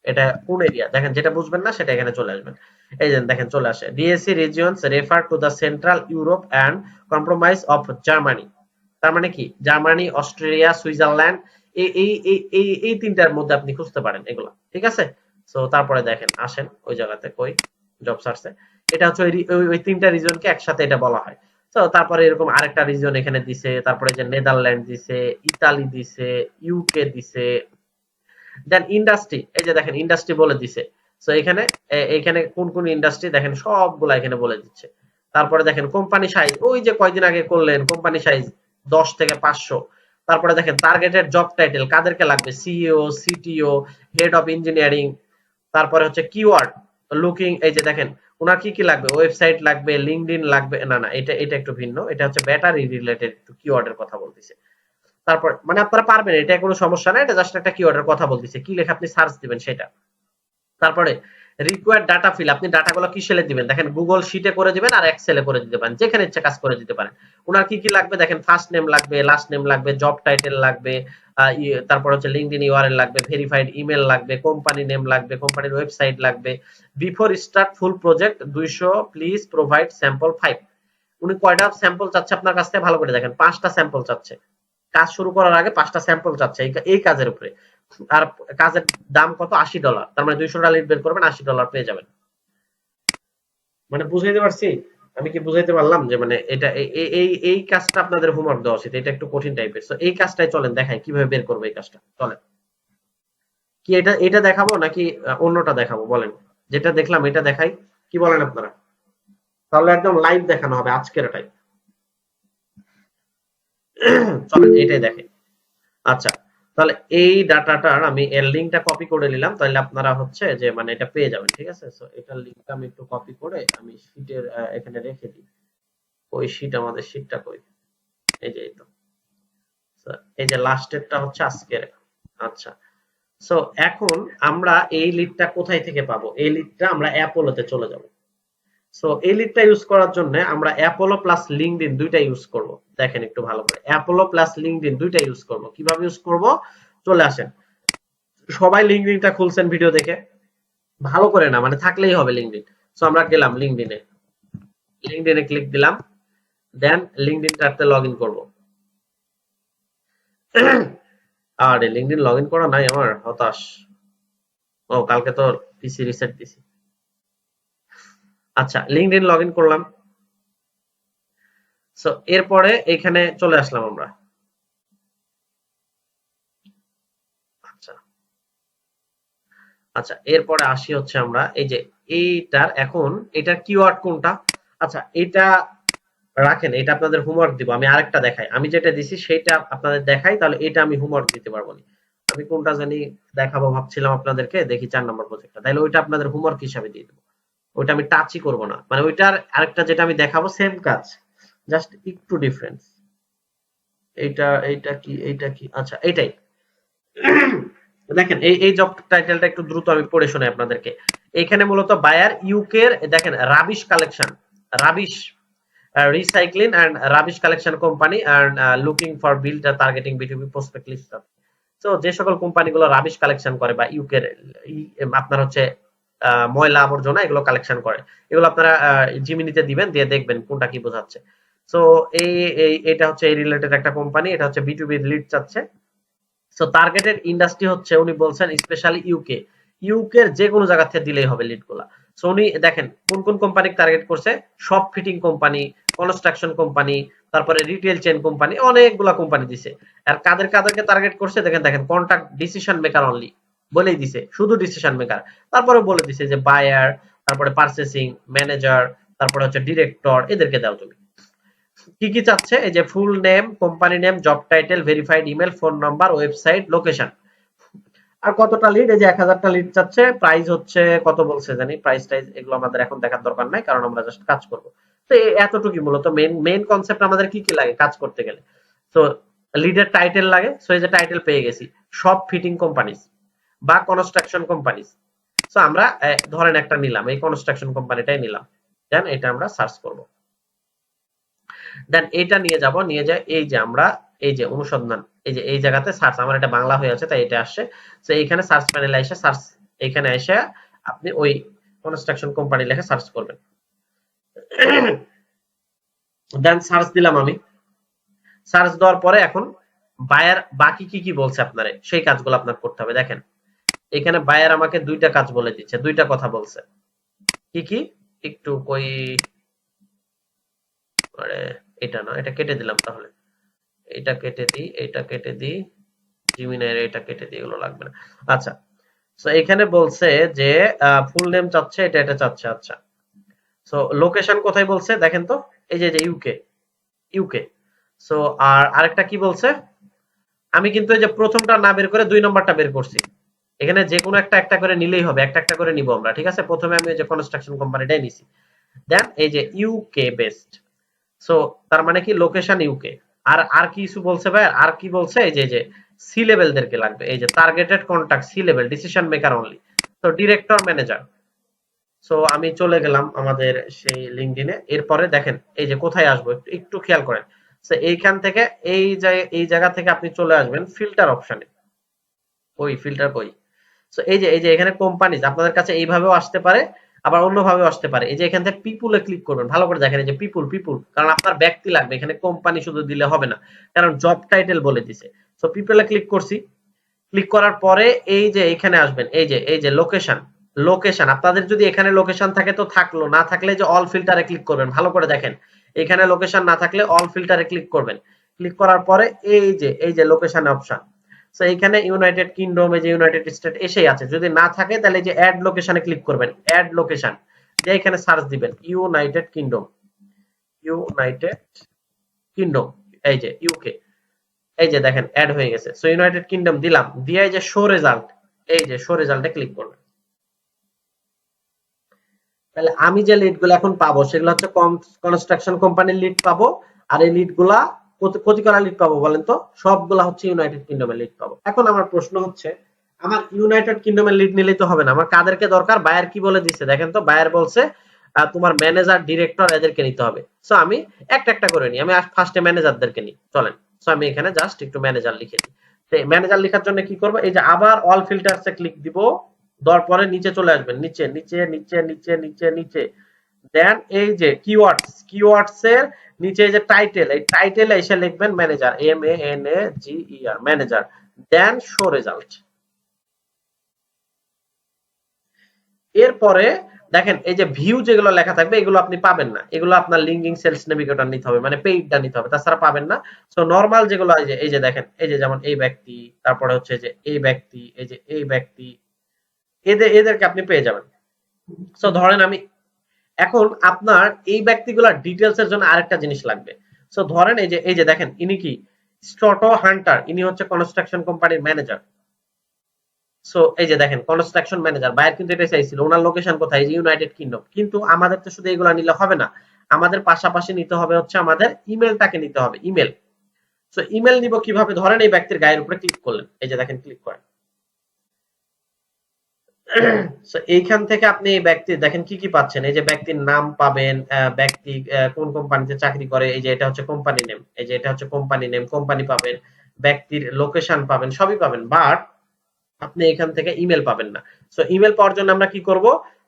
এটা কোন এরিয়া, দেখেন যেটা বুঝবেন না সেটা এখানে চলে আসবেন। এই যে দেখেন চলে আসে, DSC regions refer to the central Europe and compromise of Germany. তার মানে কি, জার্মানি, অস্ট্রেলিয়া, সুইজারল্যান্ড, এই তিনটার মধ্যে আপনি খুঁজতে পারেন এগুলা, ঠিক আছে। সো তারপরে দেখেন আসেন ওই জায়গাতে কই জব সার্চে, এটা হচ্ছে ওই তিনটা রিজনকে একসাথে এটা বলা হয়। তো তারপরে এরকম আরেকটা রিজন এখানে দিছে, তারপরে যে নেদারল্যান্ড দিছে, ইতালি দিছে, ইউকে দিছে। দেন ইন্ডাস্ট্রি, এই যে দেখেন ইন্ডাস্ট্রি বলে দিছে। সো এখানে এখানে কোন কোন ইন্ডাস্ট্রি দেখেন সবগুলা এখানে বলে দিচ্ছে। তারপরে দেখেন কোম্পানি সাইজ, ওই যে কয়দিন আগে করলেন কোম্পানি সাইজ 10 থেকে 500। তারপরে দেখেন টার্গেটেড জব টাইটেল কাদেরকে লাগবে, CEO, CTO, head of engineering. তারপরে হচ্ছে কিওয়ার্ড লুকিং, এই যে দেখেন ওনার কি কি লাগবে, ওয়েবসাইট লাগবে, লিঙ্কডইন লাগবে, না না এটা এটা একটু ভিন্ন, এটা হচ্ছে ব্যাটারি রিলেটেড একটু কিওয়ার্ডের কথা বলতেছে। তারপর মানে আপনারা পারবেন, এটা কোনো সমস্যা না, এটা জাস্ট একটা কিওয়ার্ডের কথা বলতেছে, কি লেখা আপনি সার্চ দিবেন সেটা। তারপরে রিকোয়ার্ড ডাটা ফিল, আপনি ডাটাগুলো কিসেলে দিবেন, দেখেন গুগল শিটে করে দিবেন আর এক্সেলে করে দিতে পারেন, যেখানে ইচ্ছা কাজ করে দিতে পারেন। ওনার কি কি লাগবে দেখেন, ফার্স্ট নেম লাগবে, লাস্ট নেম লাগবে, জব টাইটেল লাগবে, তারপর হচ্ছে লিঙ্কডইন ইউআরএল লাগবে, ভেরিফাইড ইমেল লাগবে, কোম্পানি নেম লাগবে, কোম্পানির ওয়েবসাইট লাগবে। Before start full project 200 please provide sample 5। উনি কয়টা স্যাম্পল চাচ্ছে আপনার কাছ থেকে ভালো করে দেখেন, 5টা স্যাম্পল চাচ্ছে। কাজ শুরু করার আগে 5টা স্যাম্পল চাচ্ছে এই কাজের উপরে। আর কাজের দাম কত, $80। তার মানে 200টা লিড বের করবেন, $80 পেয়ে যাবেন। মানে বুঝাইতে পারছি, আমি কি বুঝাইতে পারলাম যে মানে এটা এই কাজটা আপনাদের হোমওয়ার্ক দেওয়া উচিত, এটা একটু কঠিন টাইপের। সো এই কাজটাই চলেন দেখাই কিভাবে বের করবো এই কাজটা, চলেন। কি এটা এটা দেখাবো নাকি অন্যটা দেখাবো বলেন, যেটা দেখলাম এটা দেখাই, কি বলেন আপনারা? তাহলে একদম লাইভ দেখানো হবে আজকের টাইম। চলেন এটাই দেখেন। আচ্ছা, তাহলে এই ডাটাটার আমি এর লিংকটা কপি করে নিলাম, তাহলে আপনারা হচ্ছে যে মানে এটা পেয়ে যাবেন, ঠিক আছে? সো এটার লিংকটা আমি একটু কপি করে আমি শীটের এখানে রেখে দিই। ওই শীট, আমাদের শীটটা কই, এই যে এই তো। So, এই যে লাস্টেরটা হচ্ছে আজকের। আচ্ছা, সো এখন আমরা এই লিডটা কোথায় থেকে পাবো, এই লিডটা আমরা অ্যাপোলোতে চলে যাব। সো এই লিডটা ইউজ করার জন্য আমরা অ্যাপোলো প্লাস লিঙ্কডইন দুইটা ইউজ করব। দেখেন একটু ভালো করে, অ্যাপোলো প্লাস লিঙ্কডইন দুইটা ইউজ করব। কিভাবে ইউজ করব, চলে আসেন। সবাই লিঙ্কডইনটা খুলছেন ভিডিও দেখে, ভালো করে না মানে থাকলেই হবে লিঙ্কডইন। সো আমরা গেলাম লিঙ্কডইনে, লিঙ্কডইনে ক্লিক দিলাম, দেন লিঙ্কডইনটাতে লগইন করব। আর লিঙ্কডইন লগইন করা নাই আমার, হতাশ। ও কালকে তো পিসি রিসেট দিছি। আচ্ছা, লিঙ্কডইন লগইন করলাম। সো এরপরে এখানে চলে আসলাম আমরা। আচ্ছা আচ্ছা, এরপরে আসি হচ্ছে আমরা এই যে এইটার, এখন এটার কিওয়ার্ড কোনটা। আচ্ছা এটা রাখেন, এটা আপনাদের হোমওয়ার্ক দিব। আমি আরেকটা দেখাই, আমি যেটা দিছি সেটা আপনাদের দেখাই, তাহলে এটা আমি হোমওয়ার্ক দিতে পারবো না। আমি কোনটা জানি দেখাবো ভাবছিলাম আপনাদেরকে, দেখি 4 নম্বর প্রজেক্টটা, তাহলে ওইটা আপনাদের হোমওয়ার্ক হিসাবে দিয়ে দেবো। ওইটা আমি টাচই করব না, মানে ওইটার আরেকটা যেটা আমি দেখাবো সেম কাজ, জাস্ট একটু ডিফারেন্স। এইটা এইটা কি এইটা কি, আচ্ছা এইটাই। দেখেন এই জব টাইটেলটা একটু দ্রুত আমি পড়ে শোনাই আপনাদেরকে। এখানে মূলত বায়ার ইউকের, দেখেন rubbish collection, rubbish recycling and rubbish collection company and looking for build targeting বিটুবি প্রসপেক্ট লিস্ট। তো যে সকল কোম্পানিগুলো রাবিশ কালেকশন করে বা ইউকের আপনার হচ্ছে ময়লা আবর্জনা এগুলো কালেকশন করে, এগুলো আপনারা জিমিনিতে দিবেন, দিয়ে দেখবেন কোনটা কি বোঝাচ্ছে। সো এটা হচ্ছে এই রিলেটেড একটা কোম্পানি, এটা হচ্ছে বিটুবি লিড চাচ্ছে। সো টার্গেটেড ইন্ডাস্ট্রি হচ্ছে উনি বলছেন স্পেশালি ইউকে, ইউকের যে কোনো জায়গা থেকে দিলেই হবে লিডগুলা। সো উনি দেখেন কোন কোন কোম্পানি টার্গেট করছে, সব ফিটিং কোম্পানি, কনস্ট্রাকশন কোম্পানি, তারপরে রিটেল চেইন কোম্পানি, অনেকগুলা কোম্পানি দিছে। আর কাদেরকে টার্গেট করছে দেখেন, দেখেন কন্ট্রাক্ট ডিসিশন মেকার অনলি বলেই দিছে, শুধু ডিসিশন মেকার। তারপরে বলে দিছে যে বায়ার, তারপরে পারচেসিং ম্যানেজার, তারপরে হচ্ছে ডিরেক্টর, এদেরকে দাও তুমি। কি কি চাচ্ছে, এই যে full name, company name, job title, verified email, phone number, website, location. আর কতটা লিড, এই যে 1000টা লিড চাচ্ছে। প্রাইস হচ্ছে কত বলছে জানি, প্রাইস টাইজ এগুলো আমাদের এখন দেখার দরকার নাই, কারণ আমরা জাস্ট কাজ করব। তো এতটুকুই মূলত মেইন কনসেপ্ট আমাদের কি কি লাগে কাজ করতে গেলে। তো লিডের টাইটেল লাগে, সো এই যে টাইটেল পেয়ে গেছি, সব ফিটিং কোম্পানিজ বা কনস্ট্রাকশন কোম্পানিজ। সো আমরা ধরেন একটা নিলাম, এই কনস্ট্রাকশন কোম্পানিটাই নিলাম, দেন এটা আমরা সার্চ করব। দেন এটা নিয়ে যাব, নিয়ে যায় এই যে আমরা এই যে অনুসন্ধান, এই যে এই জায়গাতে সার্চ, আমার এটা বাংলা হয়ে আছে তাই এটা আসছে। তো এইখানে সার্চ প্যানেলে এসে সার্চ, এখানে এসে আপনি ওই কনস্ট্রাকশন কোম্পানি লিখে সার্চ করবেন। দেন সার্চ দিলাম আমি। সার্চ দেওয়ার পরে এখন বায়ার বাকি কি কি বলছে আপনারে সেই কাজগুলো আপনার করতে হবে। দেখেন এখানে বায়ার আমাকে দুইটা কাজ বলে দিচ্ছে, দুইটা কথা বলছে। কি কি একটু কই, এটা না, এটা কেটে দিলাম তাহলে। এটা কেটে দিই, এটা কেটে দিই, জিমিনাইয়ের এটা কেটে দিই, এগুলো লাগবে না। আচ্ছা, সো এখানে বলছে যে ফুল নেম চাচ্ছে, এটা এটা চাচ্ছে। আচ্ছা, সো লোকেশন কোথায় বলছে দেখেন তো, এই যে ইউকে, ইউকে। সো আর আরেকটা কি বলছে, আমি কিন্তু এই যে প্রথমটা না বের করে 2 নম্বরটা বের করছি। এখানে যে কোনো একটা একটা করে নিলেই হবে, একটা একটা করে নিব আমরা, ঠিক আছে? প্রথমে আমি ওই যে কনস্ট্রাকশন কোম্পানিটাই নিছি। দেন এই যে ইউকে বেস্ট, সো তার মানে কি লোকেশন ইউকে। আর আর কি কিছু বলছে ভাই, আর কি বলছে, এই যে সি লেভেলদেরকে লাগবে, এই যে targeted contact C level, decision maker only, তো ডিরেক্টর ম্যানেজার। সো আমি চলে গেলাম আমাদের সেই লিঙ্কডইনে। এরপরে দেখেন এই যে কোথায় আসবো, একটু একটু খেয়াল করেন। সো এইখান থেকে এই জায়গা থেকে আপনি চলে আসবেন ফিল্টার অপশনে। ওই ফিল্টার কই, সো এই যে এখানে কোম্পানিজ আপনাদের কাছে এইভাবেও আসতে পারে, আবার অন্যভাবেও আসতে পারে। এই যে এখান থেকে পিপুলে ক্লিক করবেন, ভালো করে দেখেন, এই যে পিপুল পিপুল, কারণ আপনার ব্যক্তি লাগবে এখানে, কোম্পানি শুধু দিলে হবে না, কারণ জব টাইটেল বলে দিছে। সো পিপুলে ক্লিক করছি। ক্লিক করার পরে এই যে এখানে আসবেন, এই যে লোকেশন, লোকেশন আপনাদের যদি এখানে লোকেশন থাকে তো থাকলো, না থাকলে যে অল ফিল্টারে ক্লিক করবেন, ভালো করে দেখেন। এখানে লোকেশন না থাকলে অল ফিল্টারে ক্লিক করবেন। ক্লিক করার পরে এই যে লোকেশন অপশন, সো এইখানে ইউনাইটেড কিংডম, এই যে ইউনাইটেড স্টেট এসেই আছে। যদি না থাকে তাহলে এই যে অ্যাড লোকেশনে ক্লিক করবেন, অ্যাড লোকেশন দিয়ে এখানে সার্চ দিবেন ইউনাইটেড কিংডম, ইউনাইটেড কিংডম, এই যে ইউকে, এই যে দেখেন অ্যাড হয়ে গেছে। সো ইউনাইটেড কিংডম দিলাম, দিয়ে এই যে শো রেজাল্ট, এই যে শো রেজাল্টে ক্লিক করবেন। তাহলে আমি যে লিড গুলো এখন পাবো সেগুলো হচ্ছে কনস্ট্রাকশন কোম্পানির লিড পাবো। আর এই লিড গুলা কোটি করা লিড পাবো বলেন তো? সবগুলা হচ্ছে ইউনাইটেড কিংডমের লিড পাবো। এখন আমার প্রশ্ন হচ্ছে, আমার ইউনাইটেড কিংডমের লিড নিলেই তো হবে না, আমার কাদেরকে দরকার? বায়ার কি বলে দিচ্ছে দেখেন তো, বায়ার বলছে তোমার ম্যানেজার, ডিরেক্টর এদেরকে নিতে হবে। সো আমি একটা একটা করে নিই, আমি ফার্স্টে ম্যানেজারদেরকে নিই, চলেন। সো আমি এখানে জাস্ট একটু ম্যানেজার লিখে দিই। তো ম্যানেজার লেখার জন্য কি করবো, এই যে আবার অল ফিল্টারসে ক্লিক দিব, দেওয়ার পরে নিচে চলে আসবেন, নিচে নিচে নিচে নিচে নিচে নিচে। দেন এই যে কিওয়ার্ডস, কিওয়ার্ডস এর নিচে এই যে টাইটেল, এই টাইটেলে এসে লিখবেন ম্যানেজার, MANAGER, ম্যানেজার। দেন শো রেজাল্ট। এরপরে দেখেন এই যে ভিউ যেগুলো লেখা থাকবে এগুলো আপনি পাবেন না, এগুলো আপনার লিঙ্কিং সেলস নেভিগেটর নিতে হবে, মানে পেইডটা নিতে হবে, তাছাড়া পাবেন না। সো নরমাল যেগুলো, এই যে দেখেন, এই যে যেমন এই ব্যক্তি, তারপরে হচ্ছে যে এই ব্যক্তি, এই যে এই ব্যক্তি, এদেরকে আপনি পেয়ে যাবেন। সো ধরেন আমি এখন আপনার এই ব্যক্তিগুলোর ডিটেলস এর জন্য আরেকটা জিনিস লাগবে। সো ধরেন এই যে দেখেন, ইনি কি স্টটো হান্টার, ইনি হচ্ছে কনস্ট্রাকশন কোম্পানির ম্যানেজার। সো এই যে দেখেন কনস্ট্রাকশন ম্যানেজার, বায়ার কিন্তু এটাই চাইছিল, ওনার লোকেশন কোথায়, এই যে ইউনাইটেড কিংডম। কিন্তু আমাদের তো শুধু এগুলা নিলে হবে না, আমাদের পাশাপাশি নিতে হবে হচ্ছে আমাদের ইমেলটাকে নিতে হবে, ইমেল। সো ইমেল নিব কিভাবে, ধরেন এই ব্যক্তির গায়ের উপরে ক্লিক করলেন, এই যে দেখেন ক্লিক করেন। সো এইখান থেকে আপনি এই ব্যক্তির দেখেন কি কি পাচ্ছেন, এই যে ব্যক্তির নাম পাবেন, ব্যক্তি কোন কোম্পানিতে চাকরি করে, এই যে এটা হচ্ছে কোম্পানি নেম, এই যে এটা হচ্ছে কোম্পানি নেম, কোম্পানি পাবেন, ব্যক্তির লোকেশন পাবেন, সবই পাবেন, বাট আপনি এখান থেকে ইমেল পাবেন না। সো ইমেল পাওয়ার জন্য আমরা কি করব,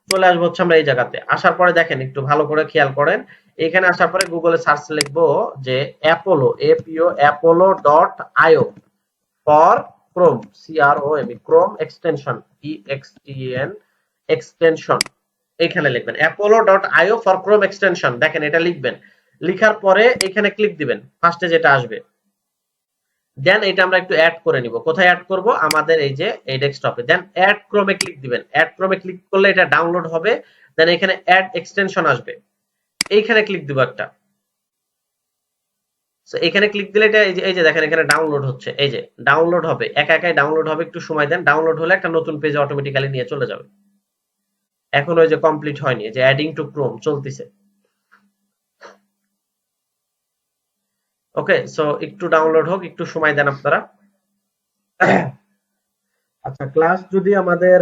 চলে আসবো হচ্ছে আমরা এই জায়গাতে। আসার পরে দেখেন একটু ভালো করে খেয়াল করেন, এখানে আসার পরে গুগলে সার্চ লিখবো যে Apollo, apollo.io for Chrome, CROM, Chrome extension, EXTEN extension, এখানে লিখবেন apollo.io ফর ক্রোম এক্সটেনশন। দেখেন এটা লিখবেন, লিখার পরে এখানে ক্লিক দিবেন, ফার্স্টে যেটা আসবে। দেন এটা আমরা একটু অ্যাড করে নিব, কোথায় অ্যাড করব, আমাদের এই যে এই ডেস্কটপে। দেন অ্যাড ক্রোমে ক্লিক দিবেন, অ্যাড ক্রোমে ক্লিক করলে এটা ডাউনলোড হবে। দেন এখানে অ্যাড এক্সটেনশন আসবে, এইখানে ক্লিক দিব একটা। সো এখানে ক্লিক দিলে এটা এই যে দেখেন এখানে ডাউনলোড হচ্ছে, এই যে ডাউনলোড হবে, একা একাই ডাউনলোড হবে, একটু সময় দেন, ডাউনলোড হলে একটা নতুন পেজে অটোমেটিক্যালি নিয়ে চলে যাবে। এখন ওই যে কমপ্লিট হয়নি, যে অ্যাডিং টু ক্রোম চলতেছে। ওকে, সো একটু ডাউনলোড হোক, একটু সময় দেন আপনারা। আচ্ছা, ক্লাস যদি আমাদের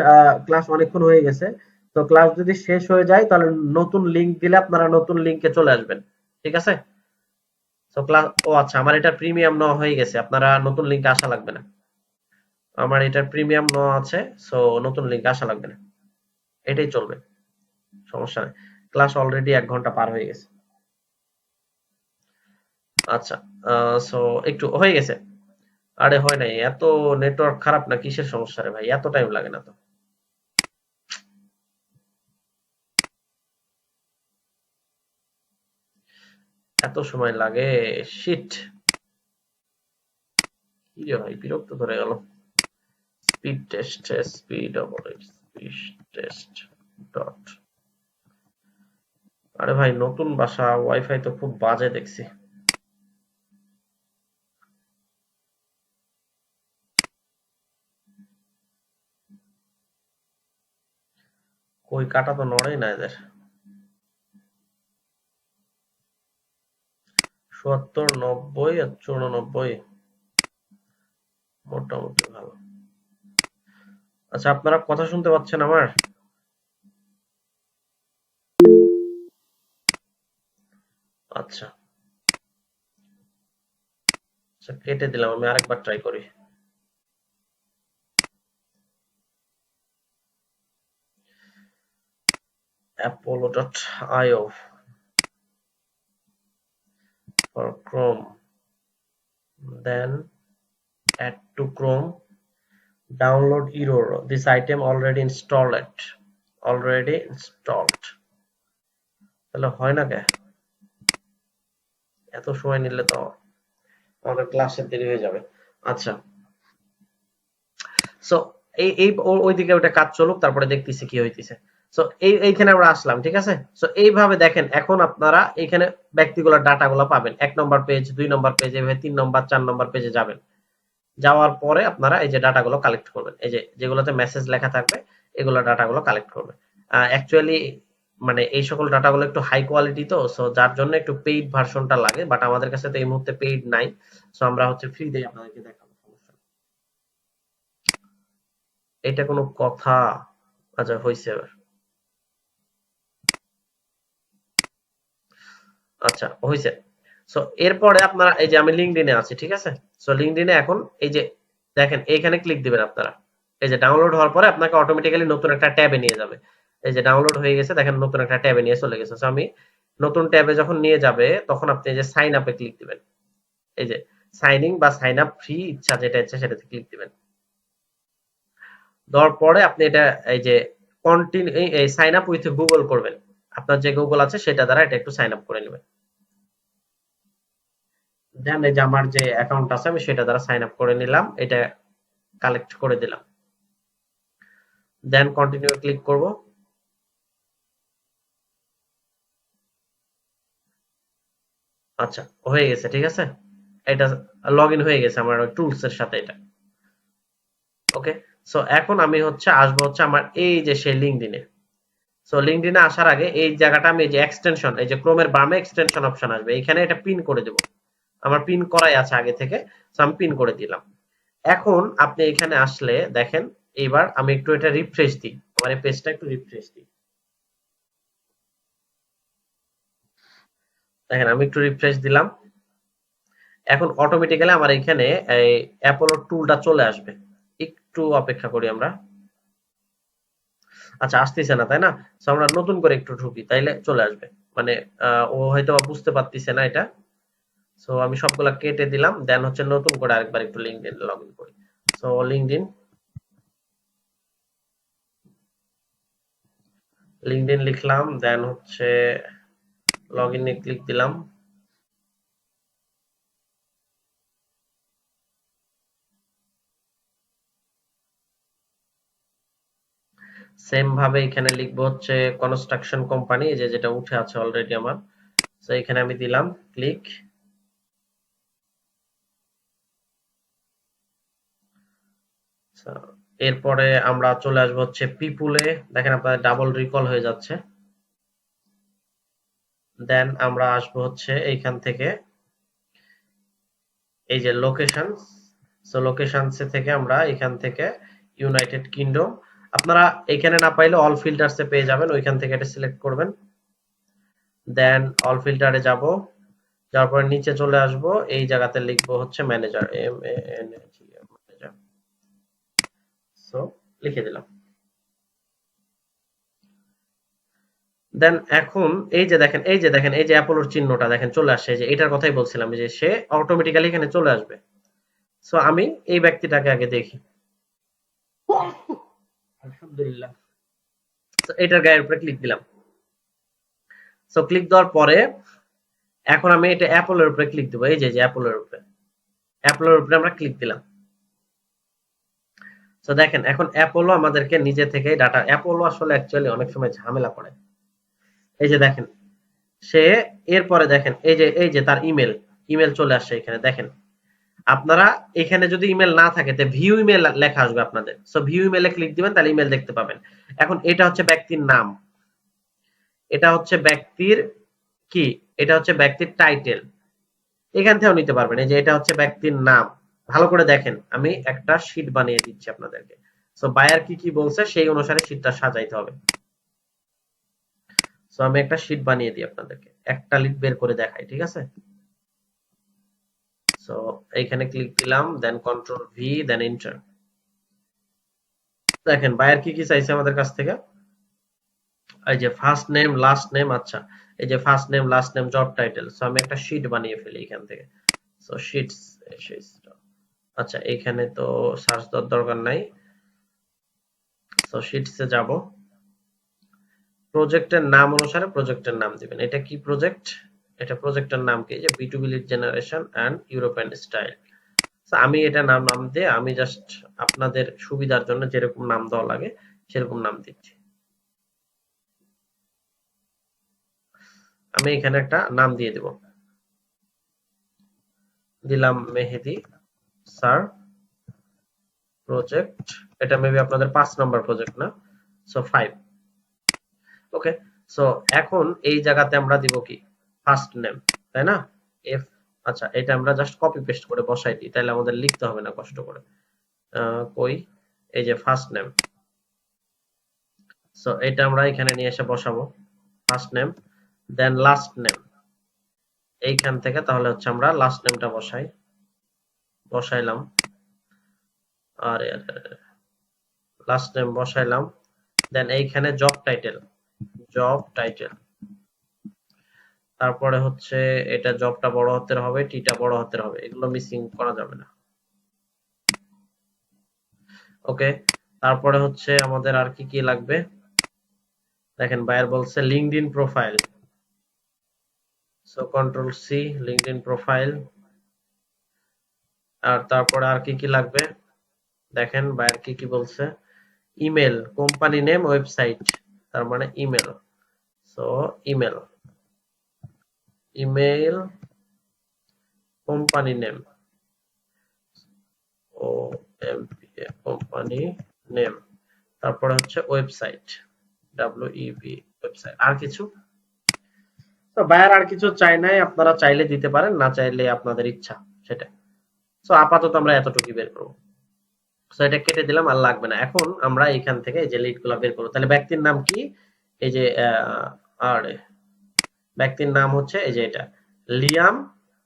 ক্লাস অনেকক্ষণ হয়ে গেছে, তো ক্লাস যদি শেষ হয়ে যায় তাহলে নতুন লিংক দিলে আপনারা নতুন লিংকে চলে আসবেন, ঠিক আছে? তো ক্লাস, ও আচ্ছা, আমার এটা প্রিমিয়াম নেওয়া হয়ে গেছে, আপনারা নতুন লিংকে আসা লাগবে না, আমার এটা প্রিমিয়াম নেওয়া আছে। সো নতুন লিংকে আসা লাগবে না, এটাই চলবে, সমস্যা নেই। ক্লাস অলরেডি 1 ঘন্টা পার হয়ে গেছে। আচ্ছা, সো একটু হয়ে গেছে। আরে হয় নাই, এত নেটওয়ার্ক খারাপ না কিসের সমস্যা রে ভাই, এত টাইম লাগে না তো। এত সময় লাগে, শিট। কি রে ভাই, বিরক্ত ধরে গেল। Speed test, speed test dot. আরে ভাই, নতুন বাসা, ওয়াইফাই তো খুব বাজে দেখছি। কই, কাটা তো নড়েই না এদের। ৭০, ৯০ আর ৯৪ মোটামুটি ভালো। আচ্ছা, আপনারা কথা শুনতে পাচ্ছেন আমার? আচ্ছা আচ্ছা, কেটে দিলাম, আমি আরেকবার ট্রাই করি। apollo.io for Chrome, then add to Chrome, download error, this item already installed, তাহলে হয় না কে? এত সময় নিলে তো আমাদের ক্লাসে দেরি হয়ে যাবে। আচ্ছা, সো ওইদিকে ওটা কাজ চলুক, তারপরে দেখতেছি কি হইতেছে। সো এইখানে আমরা আসলাম, ঠিক আছে। সো এইভাবে দেখেন, এখন আপনারা এইখানে ব্যক্তিগুলোর ডাটাগুলো পাবেন। ১ নম্বর পেজ, ২ নম্বর পেজ, এভাবে ৩ নম্বর ৪ নম্বর পেজে যাবেন। যাওয়ার পরে আপনারা এই যে ডাটাগুলো কালেক্ট করবেন, এই যে যেগুলোতে মেসেজ লেখা থাকবে এগুলো ডাটাগুলো কালেক্ট করবেন। অ্যাকচুয়ালি মানে এই সকল ডাটাগুলো একটু হাই কোয়ালিটি, তো সো যার জন্য একটু পেইড ভার্সনটা লাগে, বাট আমাদের কাছে তো এই মুহূর্তে পেইড নাই। সো আমরা হচ্ছে ফ্রিতেই আপনাদেরকে দেখাবো, সমস্যা নেই। এটা কোনো কথা? আচ্ছা, হইছে এবার। আচ্ছা, হইছে। সো এরপরে আপনারা এই যে আমি লিঙ্কডইনে আছি, ঠিক আছে। সো লিঙ্কডইনে এখন এই যে দেখেন, এইখানে ক্লিক দিবেন আপনারা। এই যে ডাউনলোড হওয়ার পরে আপনাকে অটোমেটিক্যালি নতুন একটা ট্যাবে নিয়ে যাবে। এই যে ডাউনলোড হয়ে গেছে, দেখেন নতুন একটা ট্যাবে নিয়ে চলে গেছে। সো আমি নতুন ট্যাবে যখন নিয়ে যাবে, তখন আপনি এই যে সাইন আপে ক্লিক দিবেন। এই যে সাইনিং বা সাইন আপ ফ্রি, ইচ্ছা যেটা ইচ্ছা সেটাতে ক্লিক দিবেন। দেওয়ার পরে আপনি এটা এই যে কন্টিনিউ, এই সাইন আপ উইথ গুগল করবেন। আপনার যে গুগল আছে সেটা দ্বারা এটা একটু সাইন আপ করে নেবেন। দেন এই যে আমার যে অ্যাকাউন্ট আছে আমি সেটা দ্বারা সাইন আপ করে নিলাম, এটা কালেক্ট করে দিলাম। দেন কন্টিনিউ ক্লিক করব। আচ্ছা, হয়ে গেছে, ঠিক আছে। এটা লগ ইন হয়ে গেছে আমার টুলস এর সাথে এটা। ওকে, সো এখন আমি হচ্ছে আসবো হচ্ছে আমার এই যে সেই লিঙ্কডইনে। সো লিঙ্কডইনে আসার আগে এই জায়গাটা আমি এই যে এক্সটেনশন, এই যে ক্রোমের বামে এক্সটেনশন অপশন আসবে, এখানে এটা পিন করে দেব। আমার পিন করাই আছে আগে থেকে, সো আমি পিন করে দিলাম। এখন আপনি এখানে আসলে দেখেন, এইবার আমি একটু এটা রিফ্রেশ দিই, আমার এই পেজটা একটু রিফ্রেশ দিই। দেখেন আমি একটু রিফ্রেশ দিলাম, এখন অটোমেটিক্যালি আমার এখানে এই অ্যাপোলো টুলটা চলে আসবে। একটু অপেক্ষা করি আমরা। আচ্ছা, আসতেছে না তাই না? সো আমরা নতুন করে একটু ঢুকি, তাইলে চলে আসবে। মানে ও হয়তো বা বুঝতে পারতেছে না এটা। সো আমি সবগুলা কেটে দিলাম, দেন হচ্ছে নতুন করে আরেকবার একটু লিঙ্কডইন লগ ইন করি। সো লিঙ্কডইন লিখলাম, দেন হচ্ছে লগ ইনে ক্লিক দিলাম। সেম ভাবে এখানে লিখবো হচ্ছে কনস্ট্রাকশন কোম্পানি, যে যেটা উঠে আছে অলরেডি আমার। তো এখানে আমি দিলাম ক্লিক। এরপরে আমরা চলে আসবো হচ্ছে পিপুলে, দেখেন আপনার ডাবল রিকল হয়ে যাচ্ছে। দেন আমরা আসবো হচ্ছে এইখান থেকে এই যে লোকেশন। সো লোকেশনস থেকে আমরা এখান থেকে ইউনাইটেড কিংডম, আপনারা এখানে না পাইলে অল ফিল্টারসে পেয়ে যাবেন, ওইখান থেকে এটা সিলেক্ট করবেন। দেন অল ফিল্টারে যাব, যাওয়ার পরে নিচে চলে আসব, এই জায়গাতে লিখবো হচ্ছে ম্যানেজার, ম্যানেজার। সো লিখে দিলাম। দেন এখন এই যে দেখেন, এই যে অ্যাপোলোর চিহ্নটা দেখেন চলে আসছে, যে এটার কথাই বলছিলাম, যে সে অটোমেটিক্যালি এখানে চলে আসবে। সো আমি এই ব্যক্তিটাকে আগে দেখি। আলহামদুলিল্লাহ। তো এটার গায়ের উপরে ক্লিক দিলাম। সো ক্লিক দেওয়ার পরে এখন আমি এটা অ্যাপোলোর উপরে ক্লিক দেবো, এই যে অ্যাপোলোর উপরে আমরা ক্লিক দিলাম। তো দেখেন এখন অ্যাপোলো আমাদেরকে নিজে থেকে ডাটা, অ্যাপোলো আসলে অ্যাকচুয়ালি অনেক সময় ঝামেলা করে। এই যে দেখেন সে, এরপরে দেখেন এই যে তার ইমেল চলে আসছে এখানে দেখেন। আপনারা এখানে যদি ইমেল না থাকে তো ভিউ ইমেল লেখা আসবে আপনাদের, সো ভিউ ইমেলে ক্লিক দিবেন, তাহলে ইমেল দেখতে পাবেন। এখন এটা হচ্ছে ব্যক্তির নাম, এটা হচ্ছে ব্যক্তির কি, এটা হচ্ছে ব্যক্তির টাইটেল, এখান থেকেও নিতে পারবেন। এই যে এটা হচ্ছে ব্যক্তির নাম, ভালো করে দেখেন, আমি একটা শীট বানিয়ে দিচ্ছি আপনাদেরকে। সো বায়ার কি কি বলছে সেই অনুসারে শীটটা সাজাইতে হবে। সো আমি একটা শীট বানিয়ে দিই আপনাদেরকে, একটা লিড বের করে দেখাই, ঠিক আছে। সো এইখানে ক্লিক দিলাম, দেন কন্ট্রোল ভি, দেন এন্টার। দেখেন বায়ার কি কি চাইছে আমাদের কাছ থেকে, এই যে ফার্স্ট নেম লাস্ট নেম, আচ্ছা এই যে first name last name job title. So আমি একটা শীট বানিয়ে ফেলি এখান থেকে। সো শীটস, আচ্ছা এখানে তো সার্চ দেওয়ার দরকার নাই। সো শীটসে যাব, প্রজেক্টের নাম অনুসারে প্রজেক্টের নাম দিবেন। এটা কি প্রজেক্ট, এটা প্রজেক্টের নাম কি, যে বিটুবি lead generation and European style. আমি এটা নাম দিয়ে আমি জাস্ট আপনাদের সুবিধার জন্য যেরকম নাম দেওয়া লাগে সেরকম নাম দিচ্ছি। আমি এখানে একটা নাম দিয়ে দেব, দিলাম মেহেদি স্যার প্রজেক্ট। এটা মেবি আপনাদের 5 নাম্বার প্রজেক্ট না, সো 5। ওকে, সো এখন এই জায়গাতে আমরা দিব কি ফার্স্ট নেম, তাই না, এফ। আচ্ছা এটা আমরা জাস্ট কপি পেস্ট করে বসাই দিই, তাহলে আমাদের লিখতে হবে না কষ্ট করে। কই, এই যে ফার্স্ট নেম, সো এটা আমরা এখানে নিয়ে এসে বসাবো ফার্স্ট নেম, দেন লাস্ট নেম এইখান থেকে, তাহলে হচ্ছে আমরা লাস্ট নেমটা বসাইলাম, আর লাস্ট নেম বসাইলাম, দেন এইখানে জব টাইটেল, তারপরে হচ্ছে এটা জবটা বড় হাতের হবে, টিটা বড় হাতের হবে, এগুলো মিসিং করা যাবে না। ওকে, তারপরে হচ্ছে আমাদের আর কি কি লাগবে, দেখেন বায়ার বলছে LinkedIn profile, so control C LinkedIn profile. আর তারপরে আর কি কি লাগবে, দেখেন বায়ার কি কি বলছে, ইমেল, কোম্পানি নেম, ওয়েবসাইট, তার মানে email, so email, company name, ও M P A company name, তারপরে হচ্ছে ওয়েবসাইট, ডব্লিউ-ই-বি ওয়েবসাইট। আর কিছু, তো বায়ার আর কিছু চাই নাই, আপনারা চাইলে দিতে পারেন, না চাইলে আপনাদের ইচ্ছা সেটা। সো আপাতত আমরা এতটুকুই বের করবো। সো এটা কেটে দিলাম, আর লাগবে না। এখন আমরা এখান থেকে এই যে লিড গুলা বের করবো। তাহলে ব্যক্তির নাম কি, এই যে আর ব্যক্তির নাম হচ্ছে এই যে এটা লিয়াম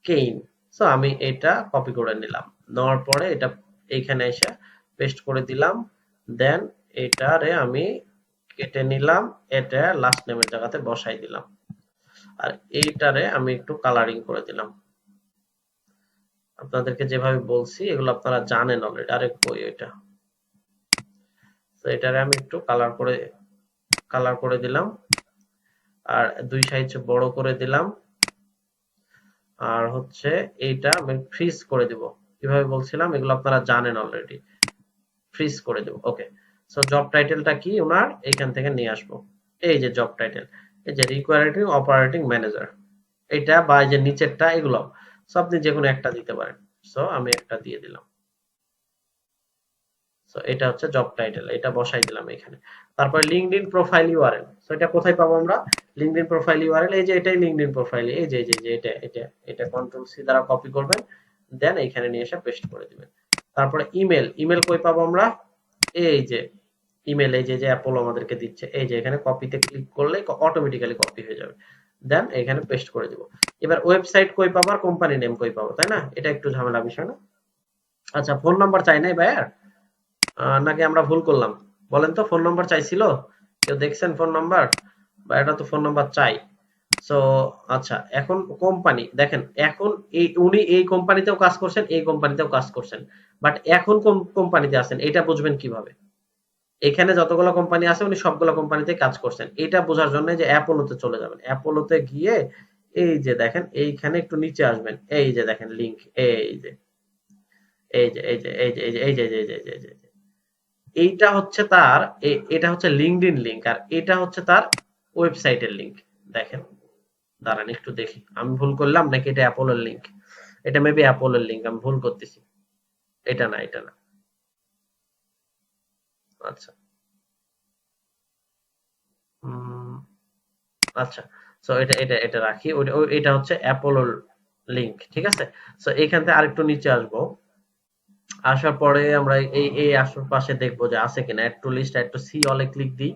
কেইন। সো আমি এটা কপি করে নিলাম, নেওয়ার পরে এটা এইখানে এসে পেস্ট করে দিলাম, দেন এটারে আমি কেটে নিলাম, এটা লাস্ট নেমের জায়গাতে বসাই দিলাম, আর এইটারে আমি একটু কালারিং করে দিলাম। আপনাদেরকে যেভাবে বলছি এগুলো আপনারা জানেন অলরেডি। আরে কই এটা, তো এটারে আমি একটু কালার করে দিলাম, আর দুই সাইজ বড় করে দিলাম, আর হচ্ছে এইটা আমি ফ্রিজ করে দিব, কিভাবে বলছিলাম এগুলো আপনারা জানেন অলরেডি, ফ্রিজ করে দেব। ওকে, সো জব টাইটেলটা কি ওনার, এইখান থেকে নিয়ে আসবো, এই যে জব টাইটেল, এই যে রিকোয়ারিং অপারেটিং ম্যানেজার, এটা বা এই যে নিচেরটা, এগুলো সব আপনি যে কোনো একটা দিতে পারেন। সো আমি একটা দিয়ে দিলাম, সো এটা হচ্ছে জব টাইটেল, এটা বসাই দিলাম এখানে। তারপরে লিঙ্কডইন প্রোফাইল ইউআরএল, সো এটা কোথায় পাবো আমরা, লিঙ্কডইন প্রোফাইল ইউআরএল, এই যে এটাই লিঙ্কডইন প্রোফাইল, এই যে এটা কন্ট্রোল সি দ্বারা কপি করবেন, দেন এখানে নিয়ে এসে পেস্ট করে দিবেন। তারপরে ইমেল কই পাবো আমরা, এই যে ইমেল, এই যে অ্যাপোলো আমাদেরকে দিচ্ছে, এই যে এখানে কপিতে ক্লিক করলে অটোমেটিক্যালি কপি হয়ে যাবে, দেন এখানে পেস্ট করে দিব। এবার ওয়েবসাইট কই পাবো আর কোম্পানি নেম কই পাবো, তাই না, এটা একটু ঝামেলা বিষয় না। আচ্ছা ফোন নাম্বার চাই নাই ভাইয়ার, নাকি আমরা ভুল করলাম, বলেন তো, ফোন নাম্বার চাইছিল কেউ, দেখছেন ফোন নাম্বার, বা এটা তো ফোন নাম্বার চাই। সো আচ্ছা এখন কোম্পানি দেখেন, এখন উনি এই কোম্পানিতেও কাজ করছেন, এই কোম্পানিতেও কাজ করছেন, বাট এখন কোন কোম্পানিতে আছেন এটা বুঝবেন কিভাবে, এখানে যতগুলো কোম্পানি আছে উনি সবগুলো কোম্পানিতে কাজ করছেন, এটা বোঝার জন্য যে অ্যাপোলোতে চলে যাবেন, অ্যাপোলোতে গিয়ে এই যে দেখেন এইখানে একটু নিচে আসবেন, এই যে দেখেন লিংক, এই যে এই যে এই যে এই যে এই যে এই যে এই যে এই যে এই যে এইটা হচ্ছে তার এটা হচ্ছে লিঙ্কডইন লিংক, আর এটা হচ্ছে তার ওয়েবসাইটের লিংক। দেখেন, দাঁড়ান একটু দেখি আমি ভুল করলাম নাকি এটা অ্যাপোলোর লিংক। এটা মেবি অ্যাপোলোর লিংক, আমি ভুল করতেছি। এটা না, এটা না। আচ্ছা, উম, আচ্ছা, সো এটা এটা এটা রাখি। এটা হচ্ছে অ্যাপোলোর লিংক, ঠিক আছে। সো এইখান থেকে আরেকটু নিচে আসবো, আসার পরে আমরা এই এই আশেপাশে দেখবো যে আছে কিনা। Add to list, add to see অলে ক্লিক দিই।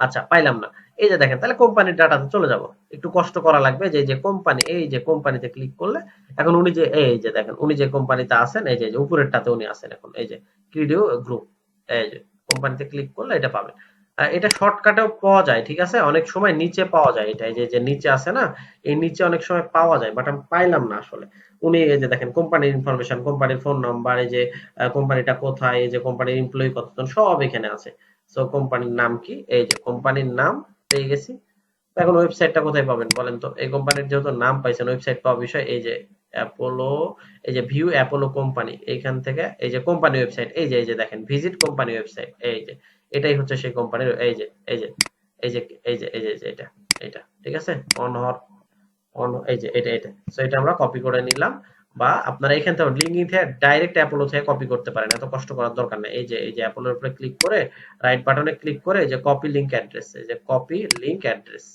আচ্ছা, পাইলাম না। এই যে দেখেন, তাহলে কোম্পানির ডাটাতে চলে যাব। একটু কষ্ট করা লাগবে। যে এই যে কোম্পানি, এই যে কোম্পানিতে ক্লিক করলে এখন উনি যে এই যে দেখেন উনি যে কোম্পানিতে আছেন, এই যে এই যে উপরেরটাতে উনি আছেন এখন, এই যে ক্রিডিও গ্রুপ, এই যে কোম্পানিতে ক্লিক করলে এটা পাবেন। এটা শর্টকাটেও পাওয়া যায়, ঠিক আছে। অনেক সময় নিচে পাওয়া যায়, এটা এই যে যে নিচে আছে না, এই নিচে অনেক সময় পাওয়া যায়, বাট আমি পাইলাম না আসলে। উনি এই যে দেখেন কোম্পানির ইনফরমেশন, কোম্পানির ফোন নাম্বার, এই যে কোম্পানিটা কোথায়, এই যে কোম্পানির এমপ্লয়ি কতজন, সব এখানে আছে। সো কোম্পানির নাম কি, এই যে কোম্পানির নাম পেয়ে গেছি। তো এখন ওয়েবসাইটটা কোথায় পাবেন বলেন তো? এই কোম্পানির যেহেতু নাম পাইছেন, ওয়েবসাইট পাওয়া বিষয়, এই যে অ্যাপোলো, এই যে ভিউ অ্যাপোলো কোম্পানি, এইখান থেকে এই যে কোম্পানি ওয়েবসাইট, এই যে দেখেন ভিজিট কোম্পানি ওয়েবসাইট, এই যে এটাই হচ্ছে সেই কোম্পানির, এই যে এই যে এই যে এই যে এই যে এই যে এটা এটা ঠিক আছে। অন হওয়ার এই যে এটা সো এটা আমরা কপি করে নিলাম। বা আপনারা এখান থেকে লিঙ্কডইন থেকে ডাইরেক্ট অ্যাপোলো থেকে কপি করতে পারেন, এত কষ্ট করার দরকার নেই। এই যে অ্যাপোলোর উপরে ক্লিক করে রাইট বাটনে ক্লিক করে এই যে কপি লিংক অ্যাড্রেস, এই যে কপি লিংক অ্যাড্রেস,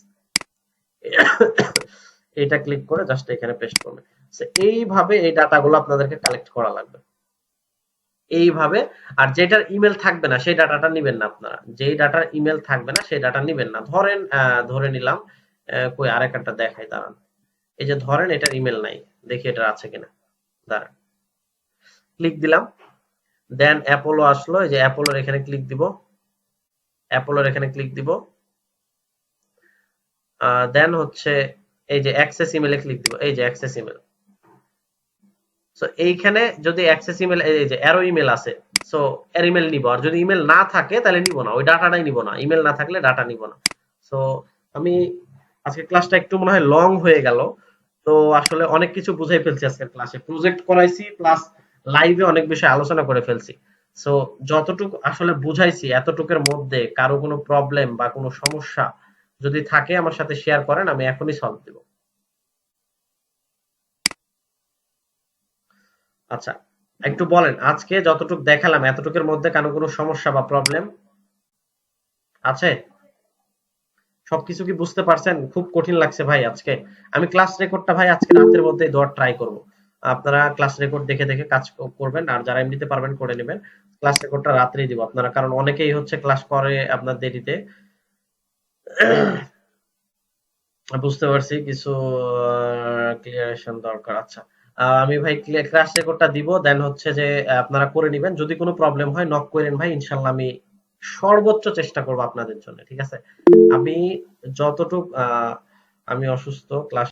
এটা ক্লিক করে জাস্ট এখানে পেস্ট করবেন। সো এইভাবে এই ডাটাগুলো আপনাদেরকে কালেক্ট করা লাগবে এইভাবে। আর যেটার ইমেল থাকবে না সেই ডাটাটা নিবেন না আপনারা। যেই ডাটার ইমেল থাকবে না সেই ডাটা নিবেন না। ধরেন ধরে নিলাম, কই আরেকটা দেখাই, দাঁড়ান। এই যে ধরেন এটার ইমেল নাই, দেখি এটা আছে কিনা। দাঁড়ান, ক্লিক দিলাম, দেন অ্যাপোলো আসলো, এই যে অ্যাপোলোর এখানে ক্লিক দিব, অ্যাপোলোর এখানে ক্লিক দিব। দেন হচ্ছে এই যে অ্যাক্সেস ইমেলে ক্লিক দিব, এই যে অ্যাক্সেস ইমেল। সো এইখানে যদি অ্যাক্সেস ইমেল, এই যে অ্যারো ইমেল আছে, সো এর ইমেল নিব। আর যদি ইমেল না থাকে তাহলে নিব না, ওই ডাটাটাই নিব না। ইমেল না থাকলে ডাটা নিব না। সো আমি আজকে ক্লাসটা একটু মনে হয় লং হয়ে গেল। তো আসলে অনেক কিছু বুঝাই ফেলছি আজকের ক্লাসে, প্রজেক্ট করাইছি প্লাস লাইভে অনেক বিষয় আলোচনা করে ফেলছি। সো যতটুকু আসলে বুঝাইছি এতটুকুর মধ্যে কারো কোনো প্রবলেম বা কোনো সমস্যা যদি থাকে আমার সাথে শেয়ার করেন, আমি এখনই সলভ দিব। আচ্ছা, একটু বলেন আজকে যতটুকু দেখালাম এতটুকুর মধ্যে কারো কোনো সমস্যা বা প্রবলেম আছে? সবকিছু কি বুঝতে পারছেন? খুব কঠিন লাগছে ভাই আজকে। আমি ক্লাস রেকর্ডটা ভাই আজকে রাতের মধ্যেই দেওয়ার ট্রাই করব। আপনারা ক্লাস রেকর্ড দেখে দেখে কাজ করবেন, আর যারা এমনিতে পারবেন করে নেবেন। ক্লাস রেকর্ডটা রাত্রেই দিব আপনারা, কারণ অনেকেই হচ্ছে ক্লাস করে আপনার দেরিতে। বুঝতে পারছি কিছু ক্লিয়ারেশন দরকার। আচ্ছা, আমি ভাই ক্লাস রেকর্ডটা দিব, দেন হচ্ছে যে আপনারা করে নেবেন। যদি কোনো প্রবলেম হয় নক করেন ভাই, ইনশাল্লাহ আমি সর্বোচ্চ চেষ্টা করব আপনাদের জন্য, ঠিক আছে। আমি যতটুক আমি অসুস্থ, ক্লাস